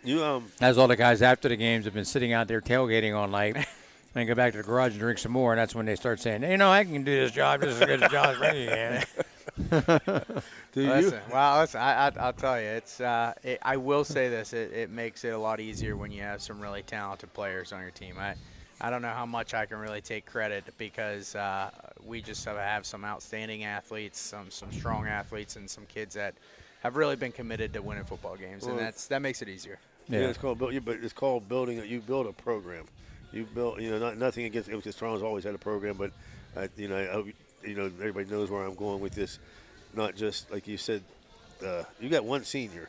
As all the guys after the games have been sitting out there tailgating all night, and go back to the garage and drink some more, and that's when they start saying, I can do this job just as good as Josh Frankie can. Listen, I'll tell you, I will say this: it makes it a lot easier when you have some really talented players on your team. I don't know how much I can really take credit because we just have some outstanding athletes, some strong athletes, and some kids that have really been committed to winning football games, and that makes it easier. Yeah, it's called building. You build a program. You build. Nothing against it. Toronto's always had a program, but I hope everybody knows where I'm going with this. Not just like you said, you got one senior,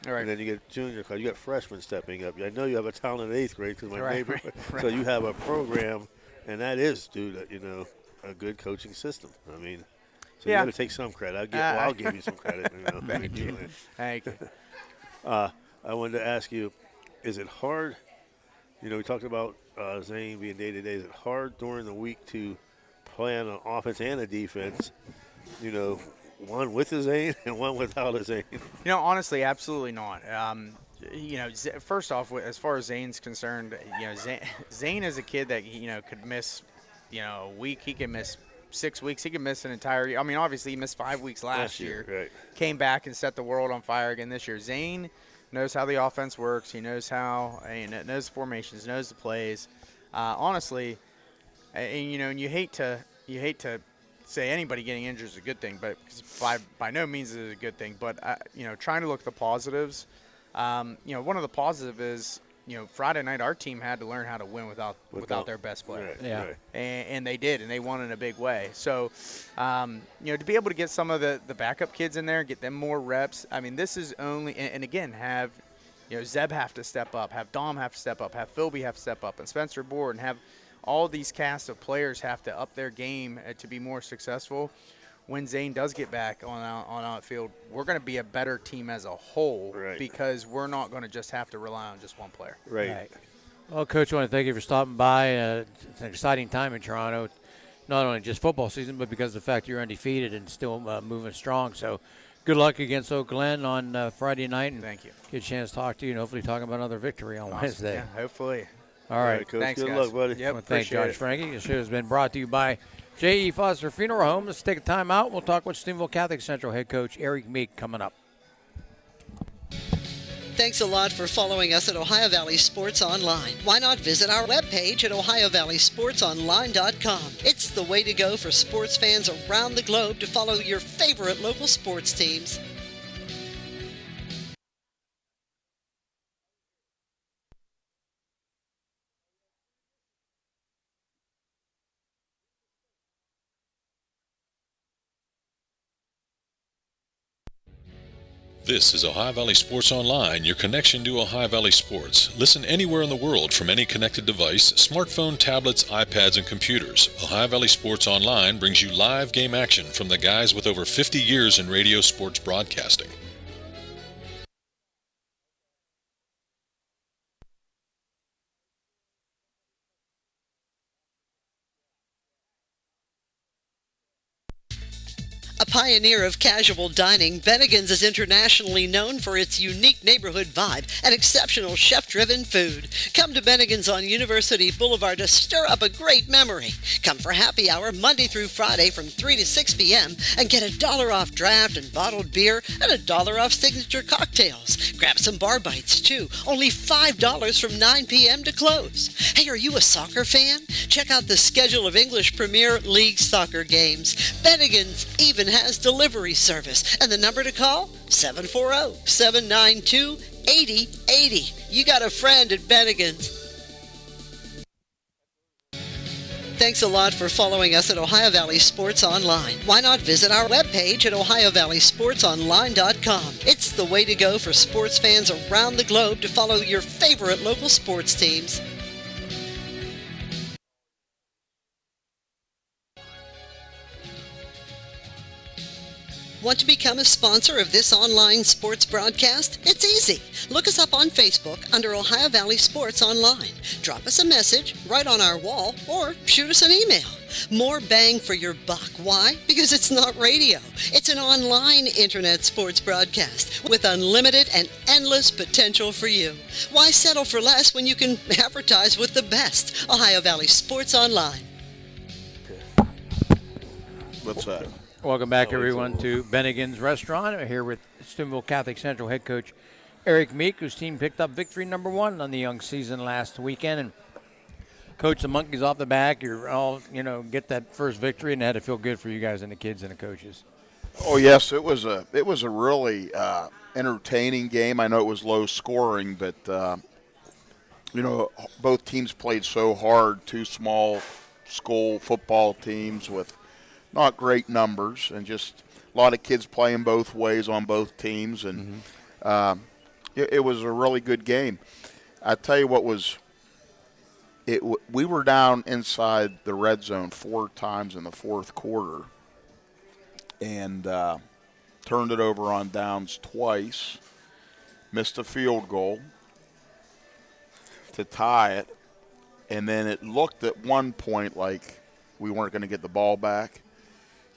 all right, and then you get junior class. You got freshmen stepping up. I know you have a talent in 8th grade because my neighbor. Right. So you have a program, and that is due to a good coaching system. I mean, so you got to take some credit. I'll give you some credit. Thank you. Thank you. I wanted to ask you, is it hard? We talked about Zane being day-to-day. Is it hard during the week to plan an offense and a defense, one with a Zane and one without a Zane? Honestly, absolutely not. First off, as far as Zane's concerned, Zane is a kid that, could miss, a week. He can miss 6 weeks. He can miss an entire year. I mean, obviously, he missed 5 weeks last year. Right. Came back and set the world on fire again this year. Zane knows how the offense works. He knows knows the formations, knows the plays. Honestly, and you hate to say anybody getting injured is a good thing, but by no means is it a good thing. But trying to look at the positives. One of the positives is Friday night our team had to learn how to win without their best player. Right, yeah. Right. And they did, and they won in a big way. So, to be able to get some of the backup kids in there, get them more reps. I mean, this is only and again have Zeb have to step up, have Dom have to step up, have Philby have to step up, and Spencer Board, and have all these cast of players have to up their game to be more successful. when Zane does get back on out field, we're going to be a better team as a whole because we're not going to just have to rely on just one player. Right. Well, Coach, I want to thank you for stopping by. It's an exciting time in Toronto, not only just football season, but because of the fact you're undefeated and still moving strong. So good luck against Oak Glen on Friday night. And thank you. Get a chance to talk to you and hopefully talk about another victory on Wednesday. Yeah, hopefully. All right. Coach. Thanks, good guys. luck, buddy. Yep, I want to thank appreciate Josh Frankie. The show has been brought to you by J.E. Foster Funeral Home. Let's take a time out. We'll talk with Steubenville Catholic Central head coach Eric Meek coming up. Thanks a lot for following us at Ohio Valley Sports Online. Why not visit our webpage at ohiovalleysportsonline.com. It's the way to go for sports fans around the globe to follow your favorite local sports teams. This is Ohio Valley Sports Online, your connection to Ohio Valley sports. Listen anywhere in the world from any connected device, smartphone, tablets, iPads, and computers. Ohio Valley Sports Online brings you live game action from the guys with over 50 years in radio sports broadcasting. A pioneer of casual dining, Bennigans is internationally known for its unique neighborhood vibe and exceptional chef-driven food. Come to Bennigans on University Boulevard to stir up a great memory. Come for happy hour Monday through Friday from 3 to 6 p.m. and get $1 off draft and bottled beer and $1 off signature cocktails. Grab some bar bites too. Only $5 from 9 p.m. to close. Hey, are you a soccer fan? Check out the schedule of English Premier League soccer games. Bennigans even has delivery service, and the number to call 740-792-8080. You got a friend at Bennigans. Thanks a lot for following us at Ohio Valley Sports Online. Why not visit our webpage at ohiovalleysportsonline.com. It's the way to go for sports fans around the globe to follow your favorite local sports teams. Want to become a sponsor of this online sports broadcast? It's easy. Look us up on Facebook under Ohio Valley Sports Online. Drop us a message right on our wall or shoot us an email. More bang for your buck. Why? Because it's not radio. It's an online internet sports broadcast with unlimited and endless potential for you. Why settle for less when you can advertise with the best? Ohio Valley Sports Online. What's that? Welcome back, everyone, to Bennigans Restaurant. I'm here with Steubenville Catholic Central head coach Eric Meek, whose team picked up victory number 1 on the young season last weekend. And Coach, the monkey's off the back. You're all, get that first victory, and it had to feel good for you guys and the kids and the coaches. Oh yes, it was a really entertaining game. I know it was low scoring, but both teams played so hard. Two small school football teams with not great numbers, and just a lot of kids playing both ways on both teams, and it was a really good game. I tell you what we were down inside the red zone 4 times in the fourth quarter, and turned it over on downs twice, missed a field goal to tie it, and then it looked at one point like we weren't going to get the ball back.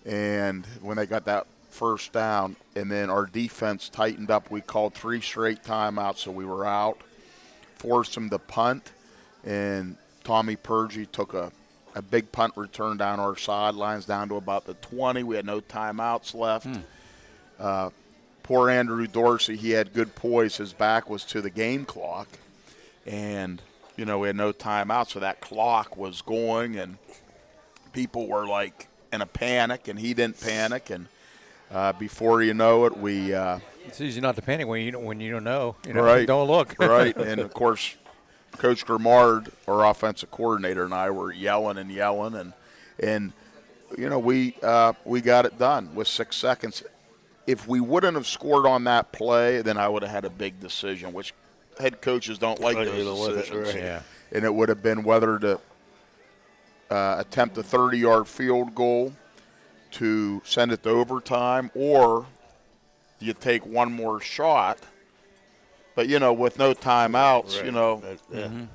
And when they got that first down, and then our defense tightened up, we called 3 straight timeouts, so we were out, forced them to punt, and Tommy Purgie took a big punt return down our sidelines down to about the 20. We had no timeouts left. Poor Andrew Dorsey, he had good poise. His back was to the game clock, and, we had no timeouts, so that clock was going, and people were like in a panic, and he didn't panic, and before you know it, we it's easy not to panic when you don't know, right, don't look. Right, and of course Coach Grimard, our offensive coordinator, and I were yelling, and we got it done with 6 seconds. If we wouldn't have scored on that play, then I would have had a big decision, which head coaches don't like those decisions. Right. Yeah. And it would have been whether to attempt a 30-yard field goal to send it to overtime, or do you take one more shot? But, with no timeouts, Yeah.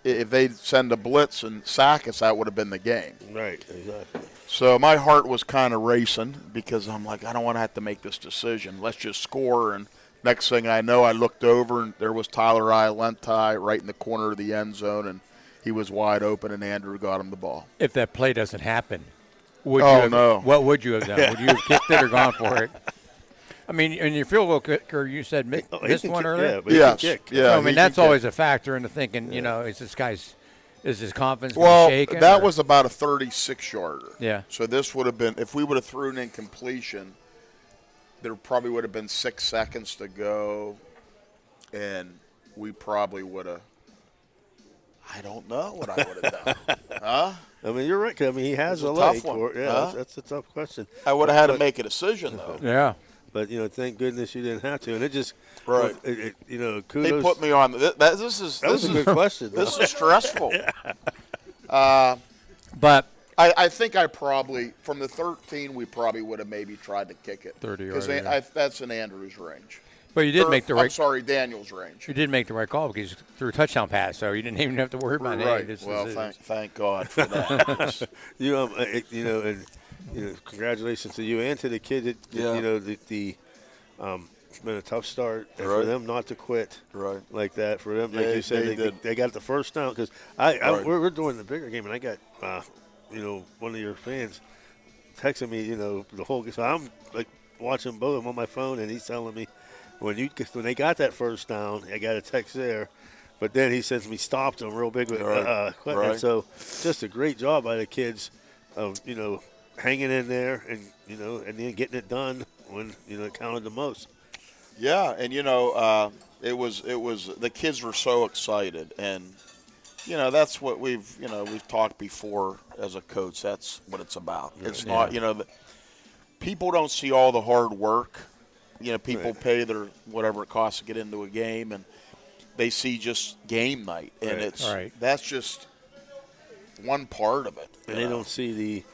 if they send a blitz and sack us, that would have been the game. Right, exactly. So my heart was kind of racing because I'm like, I don't want to have to make this decision. Let's just score. And next thing I know, I looked over, and there was Tyler Iolenti right in the corner of the end zone, and he was wide open, and Andrew got him the ball. If that play doesn't happen, what would you have done? Would you have kicked it or gone for it? I mean, in your field goal kicker, you said missed one earlier? Yeah, yeah. I mean, that's always a factor into thinking, is his confidence shaken? That was about a 36-yarder. Yeah. So this would have been, if we would have thrown in completion, there probably would have been 6 seconds to go, and we probably would have, I don't know what I would have done. Huh? I mean, you're right. I mean, he has It's a a tough leg. one. Yeah, Huh? that's a tough question. I would have had to make a decision, though. Yeah. But, thank goodness you didn't have to. And it just, right. Kudos. They put me on. This is a good question. This is stressful. But I think I probably, from the 13, we probably would have maybe tried to kick it. 30 because that's in Andrew's range. But you did make the right. I'm sorry, Daniel's range. You did make the right call because you threw a touchdown pass, so you didn't even have to worry about right. it. Well, thank God for that. Congratulations to you and to the kid. It's been a tough start, and for them not to quit like that. For them, like you said, they got the first down because we're doing the bigger game, and I got one of your fans texting me, the whole game. So I'm like watching both of them on my phone, and he's telling me when they got that first down, I got a text there. But then he sends me stopped them real big with equipment. So just a great job by the kids of hanging in there and then getting it done when it counted the most. Yeah, and it was the kids were so excited, and that's what we've talked before as a coach. That's what it's about. It's not people don't see all the hard work. People pay their whatever it costs to get into a game, and they see just game night, and that's just one part of it. And they don't see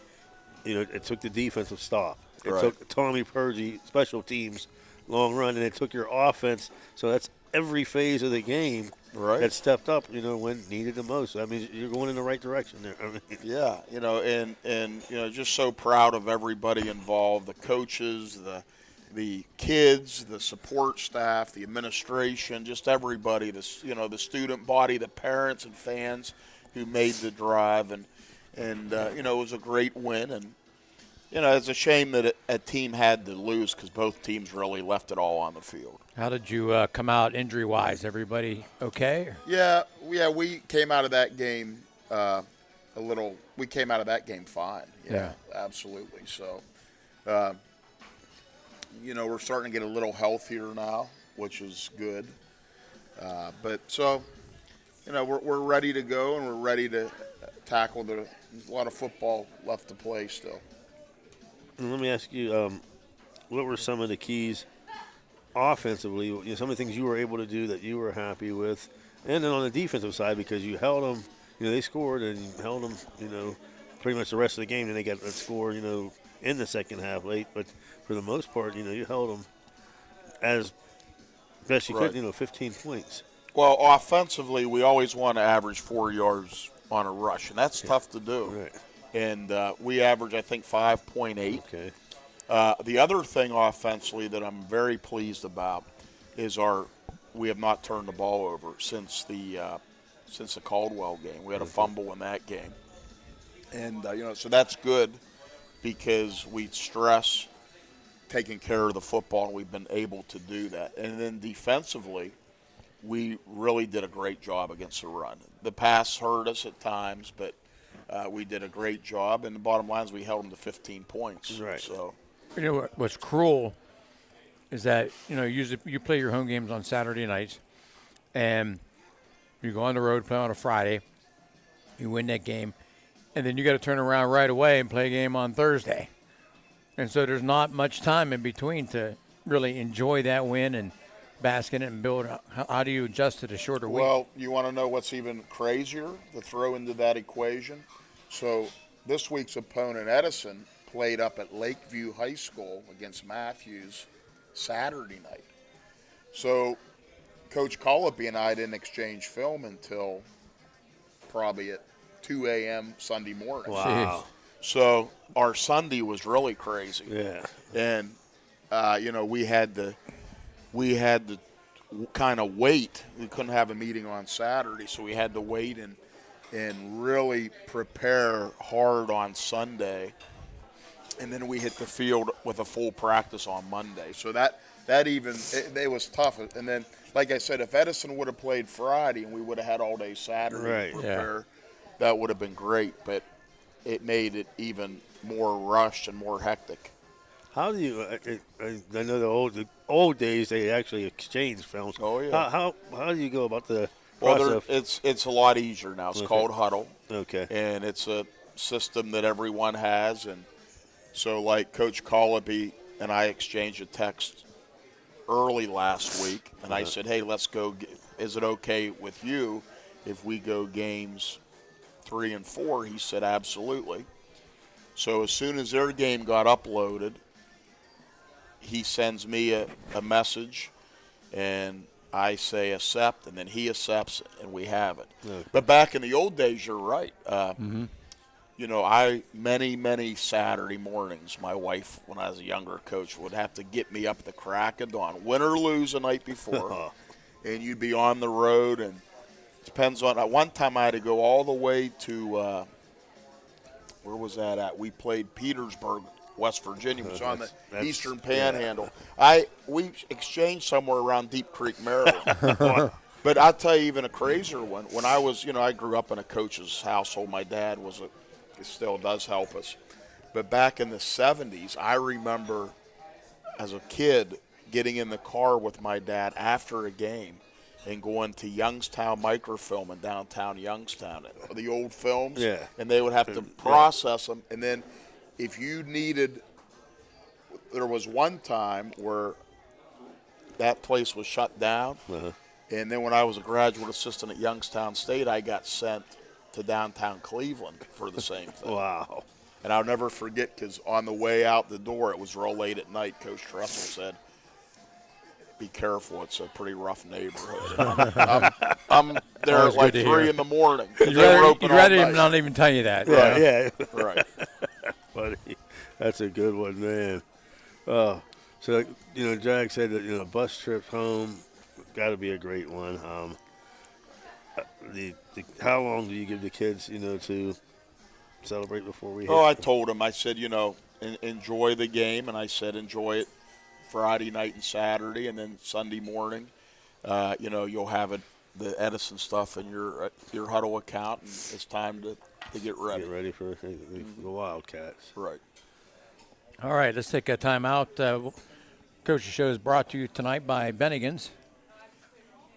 it took the defensive stop. It took Tommy Purdy, special teams, long run, and it took your offense. So that's every phase of the game that stepped up, when needed the most. I mean, you're going in the right direction there. I mean, yeah, and just so proud of everybody involved, the coaches, the kids, the support staff, the administration, just everybody, the student body, the parents and fans who made the drive, and it was a great win, and it's a shame that a team had to lose because both teams really left it all on the field. How did you come out injury-wise? Everybody okay? Yeah, we came out of that game we came out of that game fine. Yeah. Absolutely. So, we're starting to get a little healthier now, which is good. But so, we're ready to go, and we're ready to tackle there's a lot of football left to play still. And let me ask you, what were some of the keys offensively, some of the things you were able to do that you were happy with, and then on the defensive side, because you held them, they scored and you held them, pretty much the rest of the game, and they got that score, in the second half late, but for the most part, you held them as best you could, 15 points. Well, offensively, we always want to average 4 yards on a rush, and that's tough to do. Right. And we average, I think, 5.8. Okay. The other thing offensively that I'm very pleased about is we have not turned the ball over since the Caldwell game. We had a fumble in that game, and so that's good because we stress taking care of the football, and we've been able to do that. And then defensively, we really did a great job against the run. The pass hurt us at times, but we did a great job. And the bottom line is we held them to 15 points. Right. So, what's cruel is that usually you play your home games on Saturday nights, and you go on the road, play on a Friday, you win that game, and then you got to turn around right away and play a game on Thursday. And so there's not much time in between to really enjoy that win and bask in it and build. How do you adjust to the shorter week? Well, you want to know what's even crazier to throw into that equation? So this week's opponent, Edison, played up at Lakeview High School against Matthews Saturday night. So Coach Cullaby and I didn't exchange film until probably at 2 a.m. Sunday morning. Wow. So our Sunday was really crazy. Yeah. And, we had to kind of wait. We couldn't have a meeting on Saturday, so we had to wait and really prepare hard on Sunday. And then we hit the field with a full practice on Monday. So it was tough. And then, like I said, if Edison would have played Friday and we would have had all day Saturday to prepare, that would have been great. But it made it even more rushed and more hectic. How do you? I know the old days they actually exchanged films. Oh yeah. How do you go about the? Well, it's a lot easier now. It's called Huddle. Okay. And it's a system that everyone has, and so like Coach Cullaby and I exchanged a text early last week, and I said, "Hey, let's go. Is it okay with you if we go games 3 and 4?" He said, "Absolutely." So as soon as their game got uploaded, he sends me a message, and I say accept, and then he accepts, and we have it. Okay. But back in the old days, you're right. Many Saturday mornings, my wife, when I was a younger coach, would have to get me up at the crack of dawn, win or lose the night before, and you'd be on the road, and it depends on. At one time, I had to go all the way to where was that at? We played Petersburg, West Virginia. It was on the Eastern Panhandle. We exchanged somewhere around Deep Creek, Maryland. But I'll tell you even a crazier one. When I was, I grew up in a coach's household. My dad still does help us. But back in the 70s, I remember as a kid getting in the car with my dad after a game and going to Youngstown Microfilm in downtown Youngstown, the old films. Yeah. And they would have to process them. And then if you needed, there was one time where that place was shut down. And then when I was a graduate assistant at Youngstown State, I got sent to downtown Cleveland for the same thing. Wow. And I'll never forget, because on the way out the door, it was real late at night, Coach Tressel said, "Be careful, it's a pretty rough neighborhood." I'm there at like 3 in the morning. You'd rather him not even tell you that. Yeah. Right. Funny. That's a good one, man. So, Jack said that, bus trips home, got to be a great one. How long do you give the kids, to celebrate before we hit? I told them, I said, enjoy the game, and I said enjoy it Friday night and Saturday, and then Sunday morning, you'll have the Edison stuff in your Huddle account, and it's time to get ready. Get ready for the Wildcats. Right. All right, let's take a timeout. Coach's Show is brought to you tonight by Bennigans.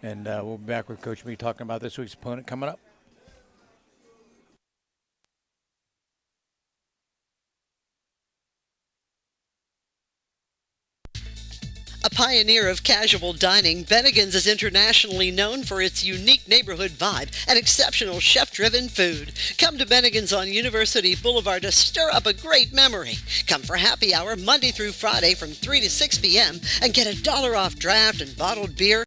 And we'll be back with Coach B talking about this week's opponent coming up. A pioneer of casual dining, Bennigans is internationally known for its unique neighborhood vibe and exceptional chef-driven food. Come to Bennigans on University Boulevard to stir up a great memory. Come for happy hour Monday through Friday from 3 to 6 p.m. and get $1 off draft and bottled beer.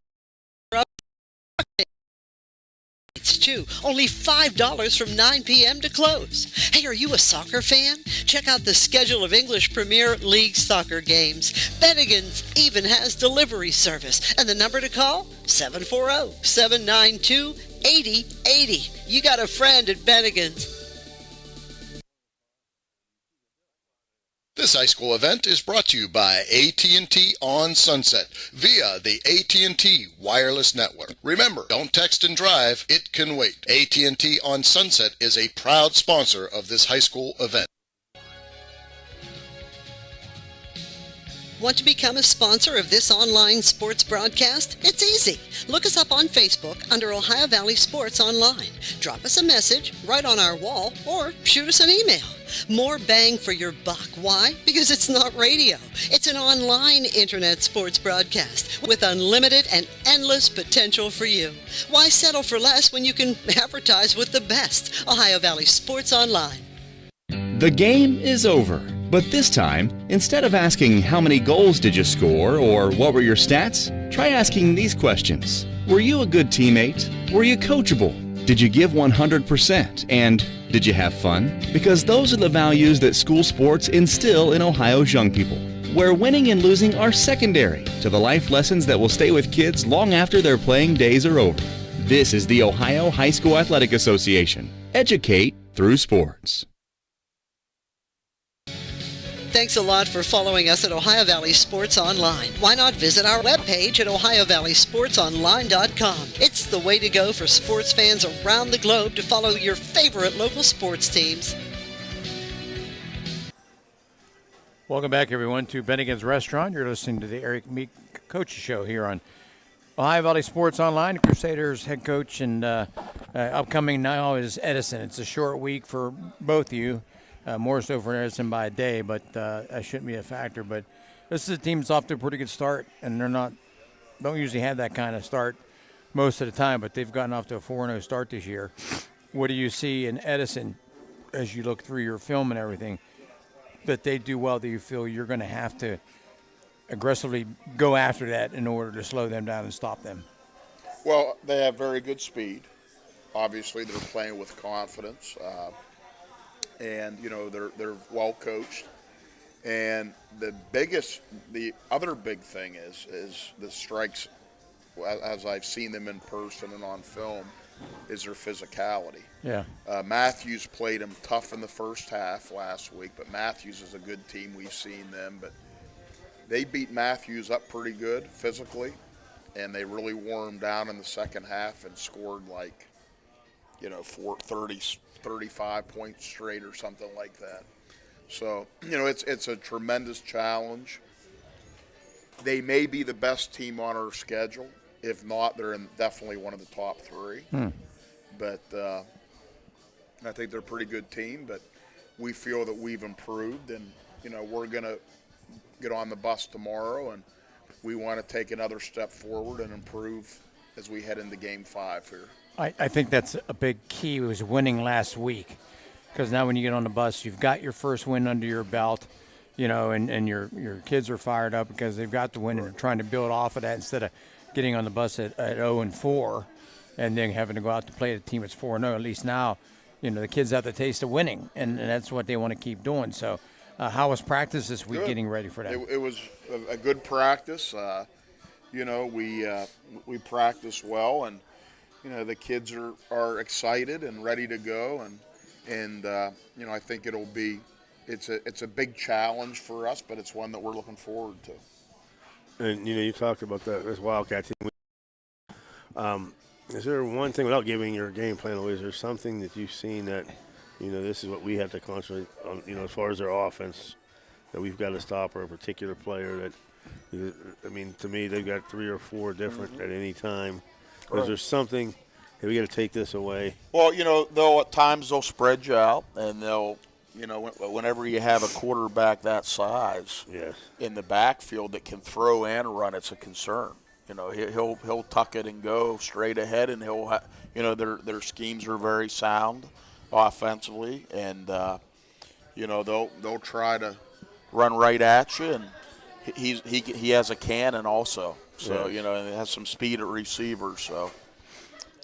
It's too. Only $5 from 9 p.m. to close. Hey, are you a soccer fan? Check out the schedule of English Premier League soccer games. Bennigans even has delivery service. And the number to call? 740-792-8080. You got a friend at Bennigans. This high school event is brought to you by AT&T on Sunset via the AT&T wireless network. Remember, don't text and drive, it can wait. AT&T on Sunset is a proud sponsor of this high school event. Want to become a sponsor of this online sports broadcast? It's easy. Look us up on Facebook under Ohio Valley Sports Online. Drop us a message right on our wall or shoot us an email. More bang for your buck. Why? Because it's not radio. It's an online internet sports broadcast with unlimited and endless potential for you. Why settle for less when you can advertise with the best? Ohio Valley Sports Online. The game is over. But this time, instead of asking how many goals did you score or what were your stats, try asking these questions. Were you a good teammate? Were you coachable? Did you give 100%? And did you have fun? Because those are the values that school sports instill in Ohio's young people, where winning and losing are secondary to the life lessons that will stay with kids long after their playing days are over. This is the Ohio High School Athletic Association. Educate through sports. Thanks a lot for following us at Ohio Valley Sports Online. Why not visit our webpage at ohiovalleysportsonline.com? It's the way to go for sports fans around the globe to follow your favorite local sports teams. Welcome back, everyone, to Bennigans Restaurant. You're listening to the Eric Meek Coaches Show here on Ohio Valley Sports Online. Crusaders head coach and upcoming now is Edison. It's a short week for both of you. More so for Edison by a day, but that shouldn't be a factor. But this is a team that's off to a pretty good start, and don't usually have that kind of start most of the time, but they've gotten off to a 4-0 start this year. What do you see in Edison as you look through your film and everything that they do well that you feel you're going to have to aggressively go after that in order to slow them down and stop them? Well, they have very good speed. Obviously, they're playing with confidence. And, you know, they're well coached. And the other big thing is the strikes, as I've seen them in person and on film, is their physicality. Yeah. Matthews played them tough in the first half last week, but Matthews is a good team. We've seen them, but they beat Matthews up pretty good physically, and they really wore him down in the second half and scored 35 points straight or something like that. So, you know, it's a tremendous challenge. They may be the best team on our schedule. If not, they're definitely one of the top three. But I think they're a pretty good team, but we feel that we've improved, and, you know, we're going to get on the bus tomorrow, and we want to take another step forward and improve as we head into Game 5 here. I think that's a big key was winning last week, because now when you get on the bus, you've got your first win under your belt, you know, and your kids are fired up because they've got the win and they're trying to build off of that instead of getting on the bus at 0-4 and then having to go out to play a team that's 4-0. At least now, you know, the kids have the taste of winning, and that's what they want to keep doing. So how was practice this week getting ready for that? It was a good practice. You know, we practiced well, and you know, the kids are excited and ready to go, and you know, I think it's a big challenge for us, but it's one that we're looking forward to. And you know, you talked about this Wildcat team. Is there one thing, without giving your game plan away, is there something that you've seen that, you know, this is what we have to concentrate on, you know, as far as their offense, that we've got to stop, or a particular player that, I mean, to me, they've got 3 or 4 different at any time. Right. Is there something, hey, we got to take this away? Well, you know, at times they'll spread you out, and they'll, you know, whenever you have a quarterback that size in the backfield that can throw and run, it's a concern. You know, he'll tuck it and go straight ahead, and you know, their schemes are very sound offensively, and you know, they'll try to run right at you, and he has a cannon also, so you know, and it has some speed at receiver, so.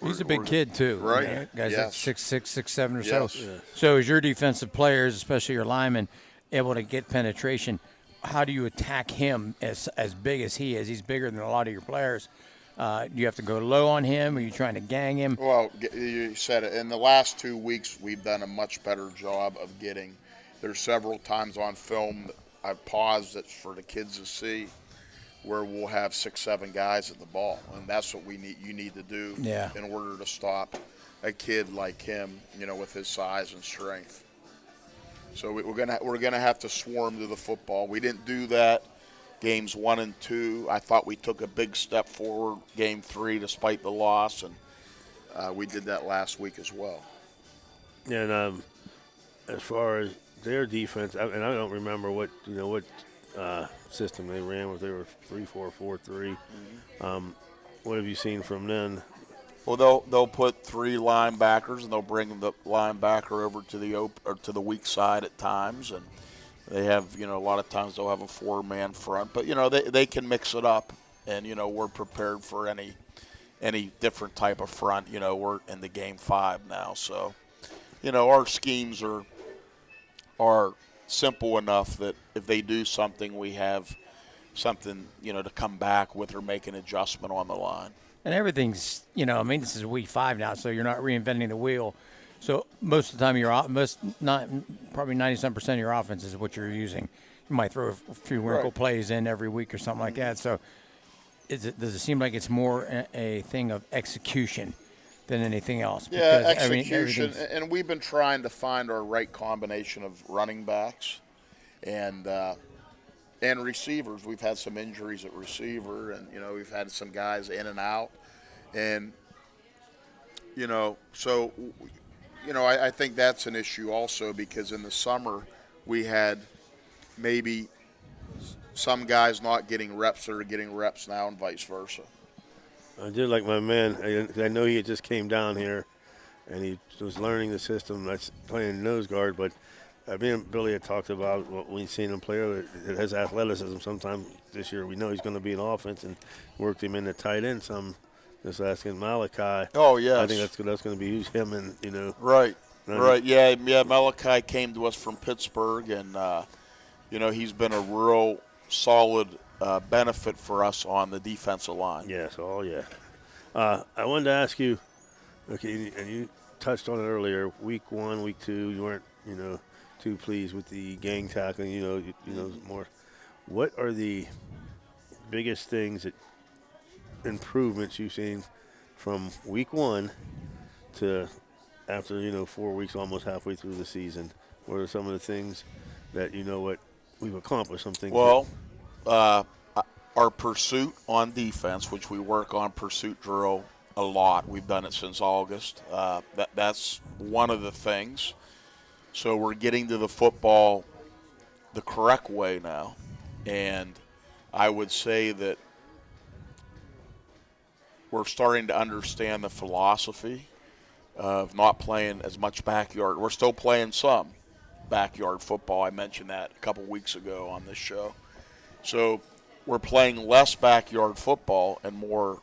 He's a big kid too, right? Guys like 6'6", 6'7" or so. Yes. So as your defensive players, especially your linemen, able to get penetration, how do you attack him as big as he is? He's bigger than a lot of your players. Do you have to go low on him? Are you trying to gang him? Well, you said it. In the last 2 weeks, we've done a much better job of getting. There's several times on film that I've paused it for the kids to see, where we'll have 6, 7 guys at the ball, and that's what you need to do in order to stop a kid like him, you know, with his size and strength. So we're gonna have to swarm to the football. We didn't do that games 1 and 2. I thought we took a big step forward game 3 despite the loss, and we did that last week as well. And as far as their defense, and I don't remember what system they ran with. They were 3-4-4-3. What have you seen from them? Well, they'll put 3 linebackers, and they'll bring the linebacker over to the weak side at times, and They have, a lot of times they'll have a 4-man front, but they can mix it up, and we're prepared for any different type of front. We're in the game 5 now, so our schemes are simple enough that if they do something, we have something to come back with or make an adjustment on the line. And everything's, this is week 5 now, so you're not reinventing the wheel. So most of the time, probably 97% of your offense is what you're using. You might throw a few wrinkle plays in every week or something like that. So does it seem like it's more a thing of execution than anything else? Yeah, execution. And we've been trying to find our right combination of running backs and receivers. We've had some injuries at receiver, and we've had some guys in and out, and so I think that's an issue also, because in the summer we had maybe some guys not getting reps that are getting reps now, and vice versa. I did like my man. I know he had just came down here, and he was learning the system. That's playing nose guard, but me and Billy had talked about what we've seen him play that has athleticism. Sometime this year we know he's going to be an offense, and worked him in the tight end some. Just asking Malachi. Oh, yes. I think that's going to be him, and Right. Right. Yeah. Malachi came to us from Pittsburgh, and he's been a real solid benefit for us on the defensive line. Yes. Oh, yeah. I wanted to ask you. Okay, and you touched on it earlier. Week 1, week 2, you weren't too pleased with the gang tackling. More. What are the biggest things improvements you've seen from week 1 to after 4 weeks, almost halfway through the season? What are some of the things that what we've accomplished? Some things. Well, our pursuit on defense, which we work on pursuit drill a lot. We've done it since August. That's one of the things. So we're getting to the football the correct way now, and I would say that we're starting to understand the philosophy of not playing as much backyard. We're still playing some backyard football. I mentioned that a couple weeks ago on this show. So we're playing less backyard football and more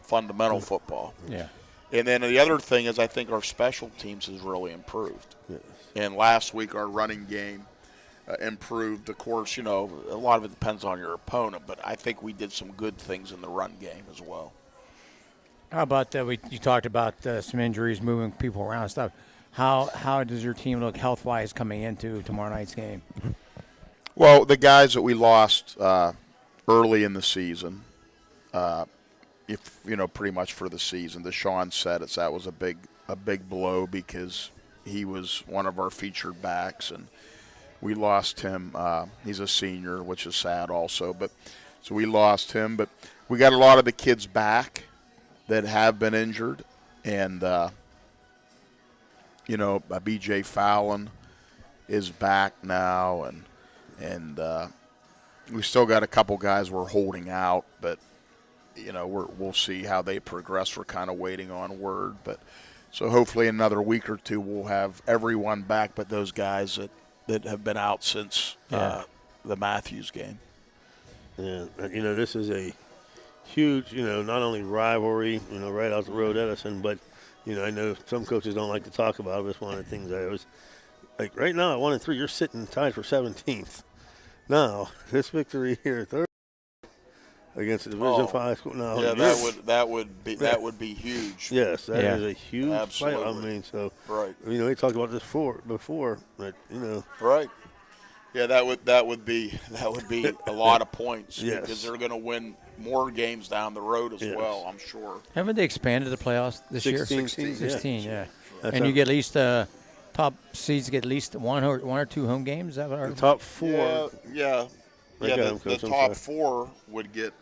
fundamental football. Yeah. And then the other thing is I think our special teams has really improved. Yes. And last week our running game improved. Of course, a lot of it depends on your opponent, but I think we did some good things in the run game as well. How about that? You talked about some injuries, moving people around and stuff. How does your team look health-wise coming into tomorrow night's game? Well, the guys that we lost early in the season, pretty much for the season, Deshaun said that was a big blow because he was one of our featured backs, and we lost him. He's a senior, which is sad also, so we lost him. But we got a lot of the kids back that have been injured, and B.J. Fallon is back now, and we still got a couple guys we're holding out, but we'll see how they progress. We're kind of waiting on word, but so hopefully in another week or two we'll have everyone back, but those guys that have been out since the Matthews game. Yeah, this is a huge, not only rivalry, right out the road, Edison, but, I know some coaches don't like to talk about it. It's one of the things I was like, right now at 1-3, you're sitting tied for 17th. Now, this victory here, third against the Division 5 school. No, yeah, that would be huge. Yes, that is a huge Absolutely. fight. I mean, so right. We talked about this before, but right. Yeah, that would be a lot of points because they're going to win more games down the road as well, I'm sure. Haven't they expanded the playoffs this year? 16, yeah. And you get at least top seeds get at least one or two home games. Is that what the top 4? Yeah. The top 4 would get.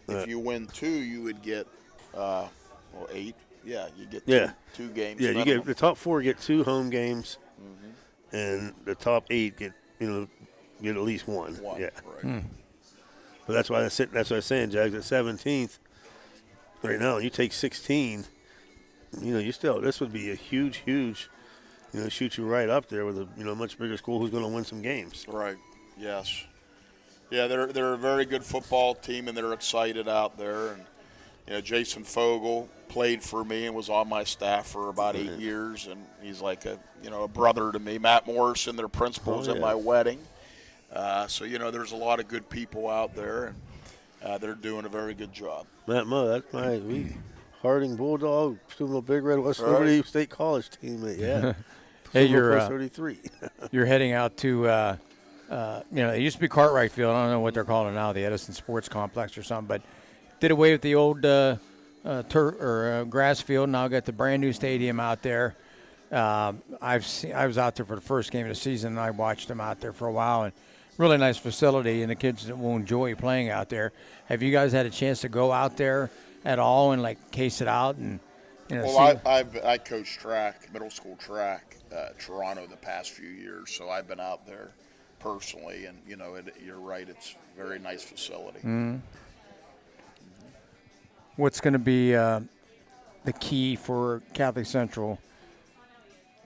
If you win 2, you would get 8. Yeah, you get two games. Yeah, you get the top 4 get 2 home games, and the top 8 get at least one. Yeah. Right. But that's why that's what I was saying, Jags, at 17th right now. You take 16. You still this would be a huge. shoot you right up there with a much bigger school who's going to win some games. Right. Yes. Yeah, they're a very good football team, and they're excited out there. And Jason Fogel played for me and was on my staff for about 8 years, and he's like a brother to me. Matt Morrison, their principal, was at my wedding. So there's a lot of good people out there, and they're doing a very good job. Matt Mo, that's my Harding Bulldog, Steubenville Big Red, West Liberty State College teammate. Yeah. Hey, you're 33. You're heading out to. It used to be Cartwright Field. I don't know what they're calling it now, the Edison Sports Complex or something. But did away with the old grass field. Now got the brand new stadium out there. I was out there for the first game of the season, and I watched them out there for a while. And really nice facility, and the kids will enjoy playing out there. Have you guys had a chance to go out there at all and case it out and? I coached track, middle school track, Toronto the past few years, so I've been out there personally, and you're right, it's a very nice facility. Mm-hmm. What's going to be the key for Catholic Central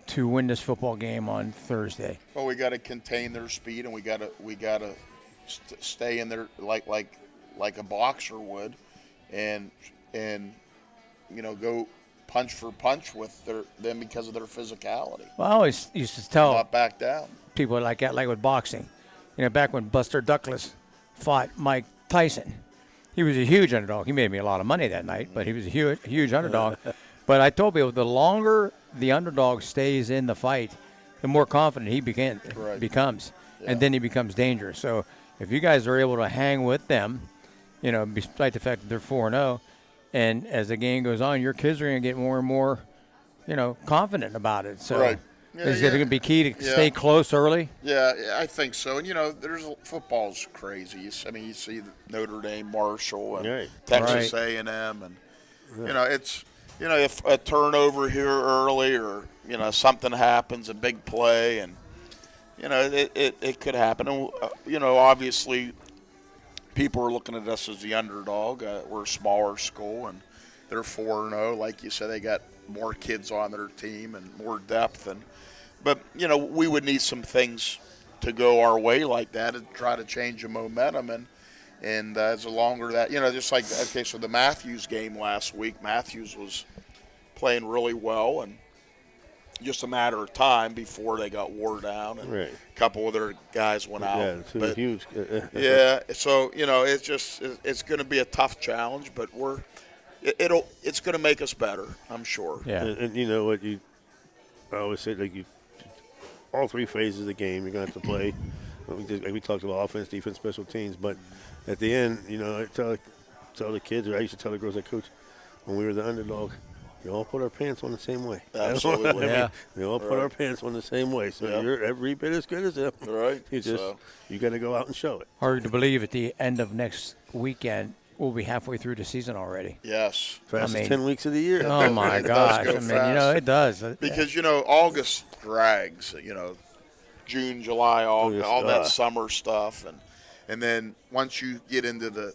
to win this football game on Thursday? Well, we got to contain their speed, and we got to stay in there like a boxer would, and go punch for punch with them because of their physicality. Well, I always used to tell not back down. People like that, like with boxing. Back when Buster Douglas fought Mike Tyson, he was a huge underdog. He made me a lot of money that night, but he was a huge underdog. But I told people the longer the underdog stays in the fight, the more confident he becomes, and then he becomes dangerous. So if you guys are able to hang with them, despite the fact that they're 4-0, and as the game goes on, your kids are going to get more and more, confident about it. So right. is it going to be key to stay close early? Yeah, I think so. And, football's crazy. You see Notre Dame, Marshall, and Texas A&M. And, it's, if a turnover here early or, something happens, a big play, and, it could happen. And, obviously – people are looking at us as the underdog. We're a smaller school, and they're 4-0. Like you said, they got more kids on their team and more depth. But we would need some things to go our way like that and try to change the momentum. And as the longer that, just like, okay, so the Matthews game last week, Matthews was playing really well, and just a matter of time before they got wore down, and a couple of their guys went out. Yeah, but huge. Yeah, so it's going to be a tough challenge, but it's going to make us better, I'm sure. Yeah, and you know what I always say, all three phases of the game you're going to have to play. We talked about offense, defense, special teams, but at the end, I tell the kids, or I used to tell the girls I coach when we were the underdog. We all put our pants on the same way. Absolutely. We all put our pants on the same way. So you're every bit as good as them. Right. You got to go out and show it. Hard to believe at the end of next weekend, we'll be halfway through the season already. Yes. Fastest 10 weeks of the year. Oh, my gosh. It does. Because, August drags, June, July, August, all that summer stuff. And then once you get into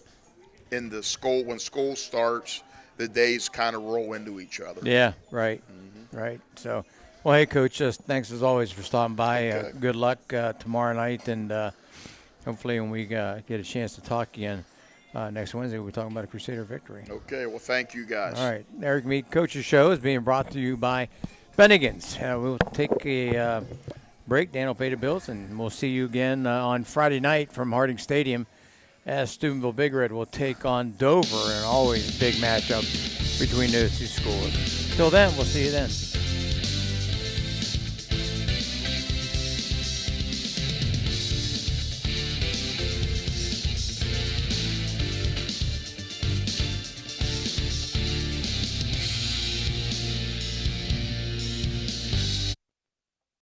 school, when school starts, the days kind of roll into each other. Yeah, right. Mm-hmm. Right. So, well, hey, Coach, thanks as always for stopping by. Okay. Good luck tomorrow night, and hopefully when we get a chance to talk again next Wednesday, we'll be talking about a Crusader victory. Okay, well, thank you, guys. All right. Eric Mead Coach's Show is being brought to you by Bennigans. We'll take a break. Dan will pay the bills, and we'll see you again on Friday night from Harding Stadium as Steubenville Big Red will take on Dover, and always a big matchup between those two schools. Till then, we'll see you then.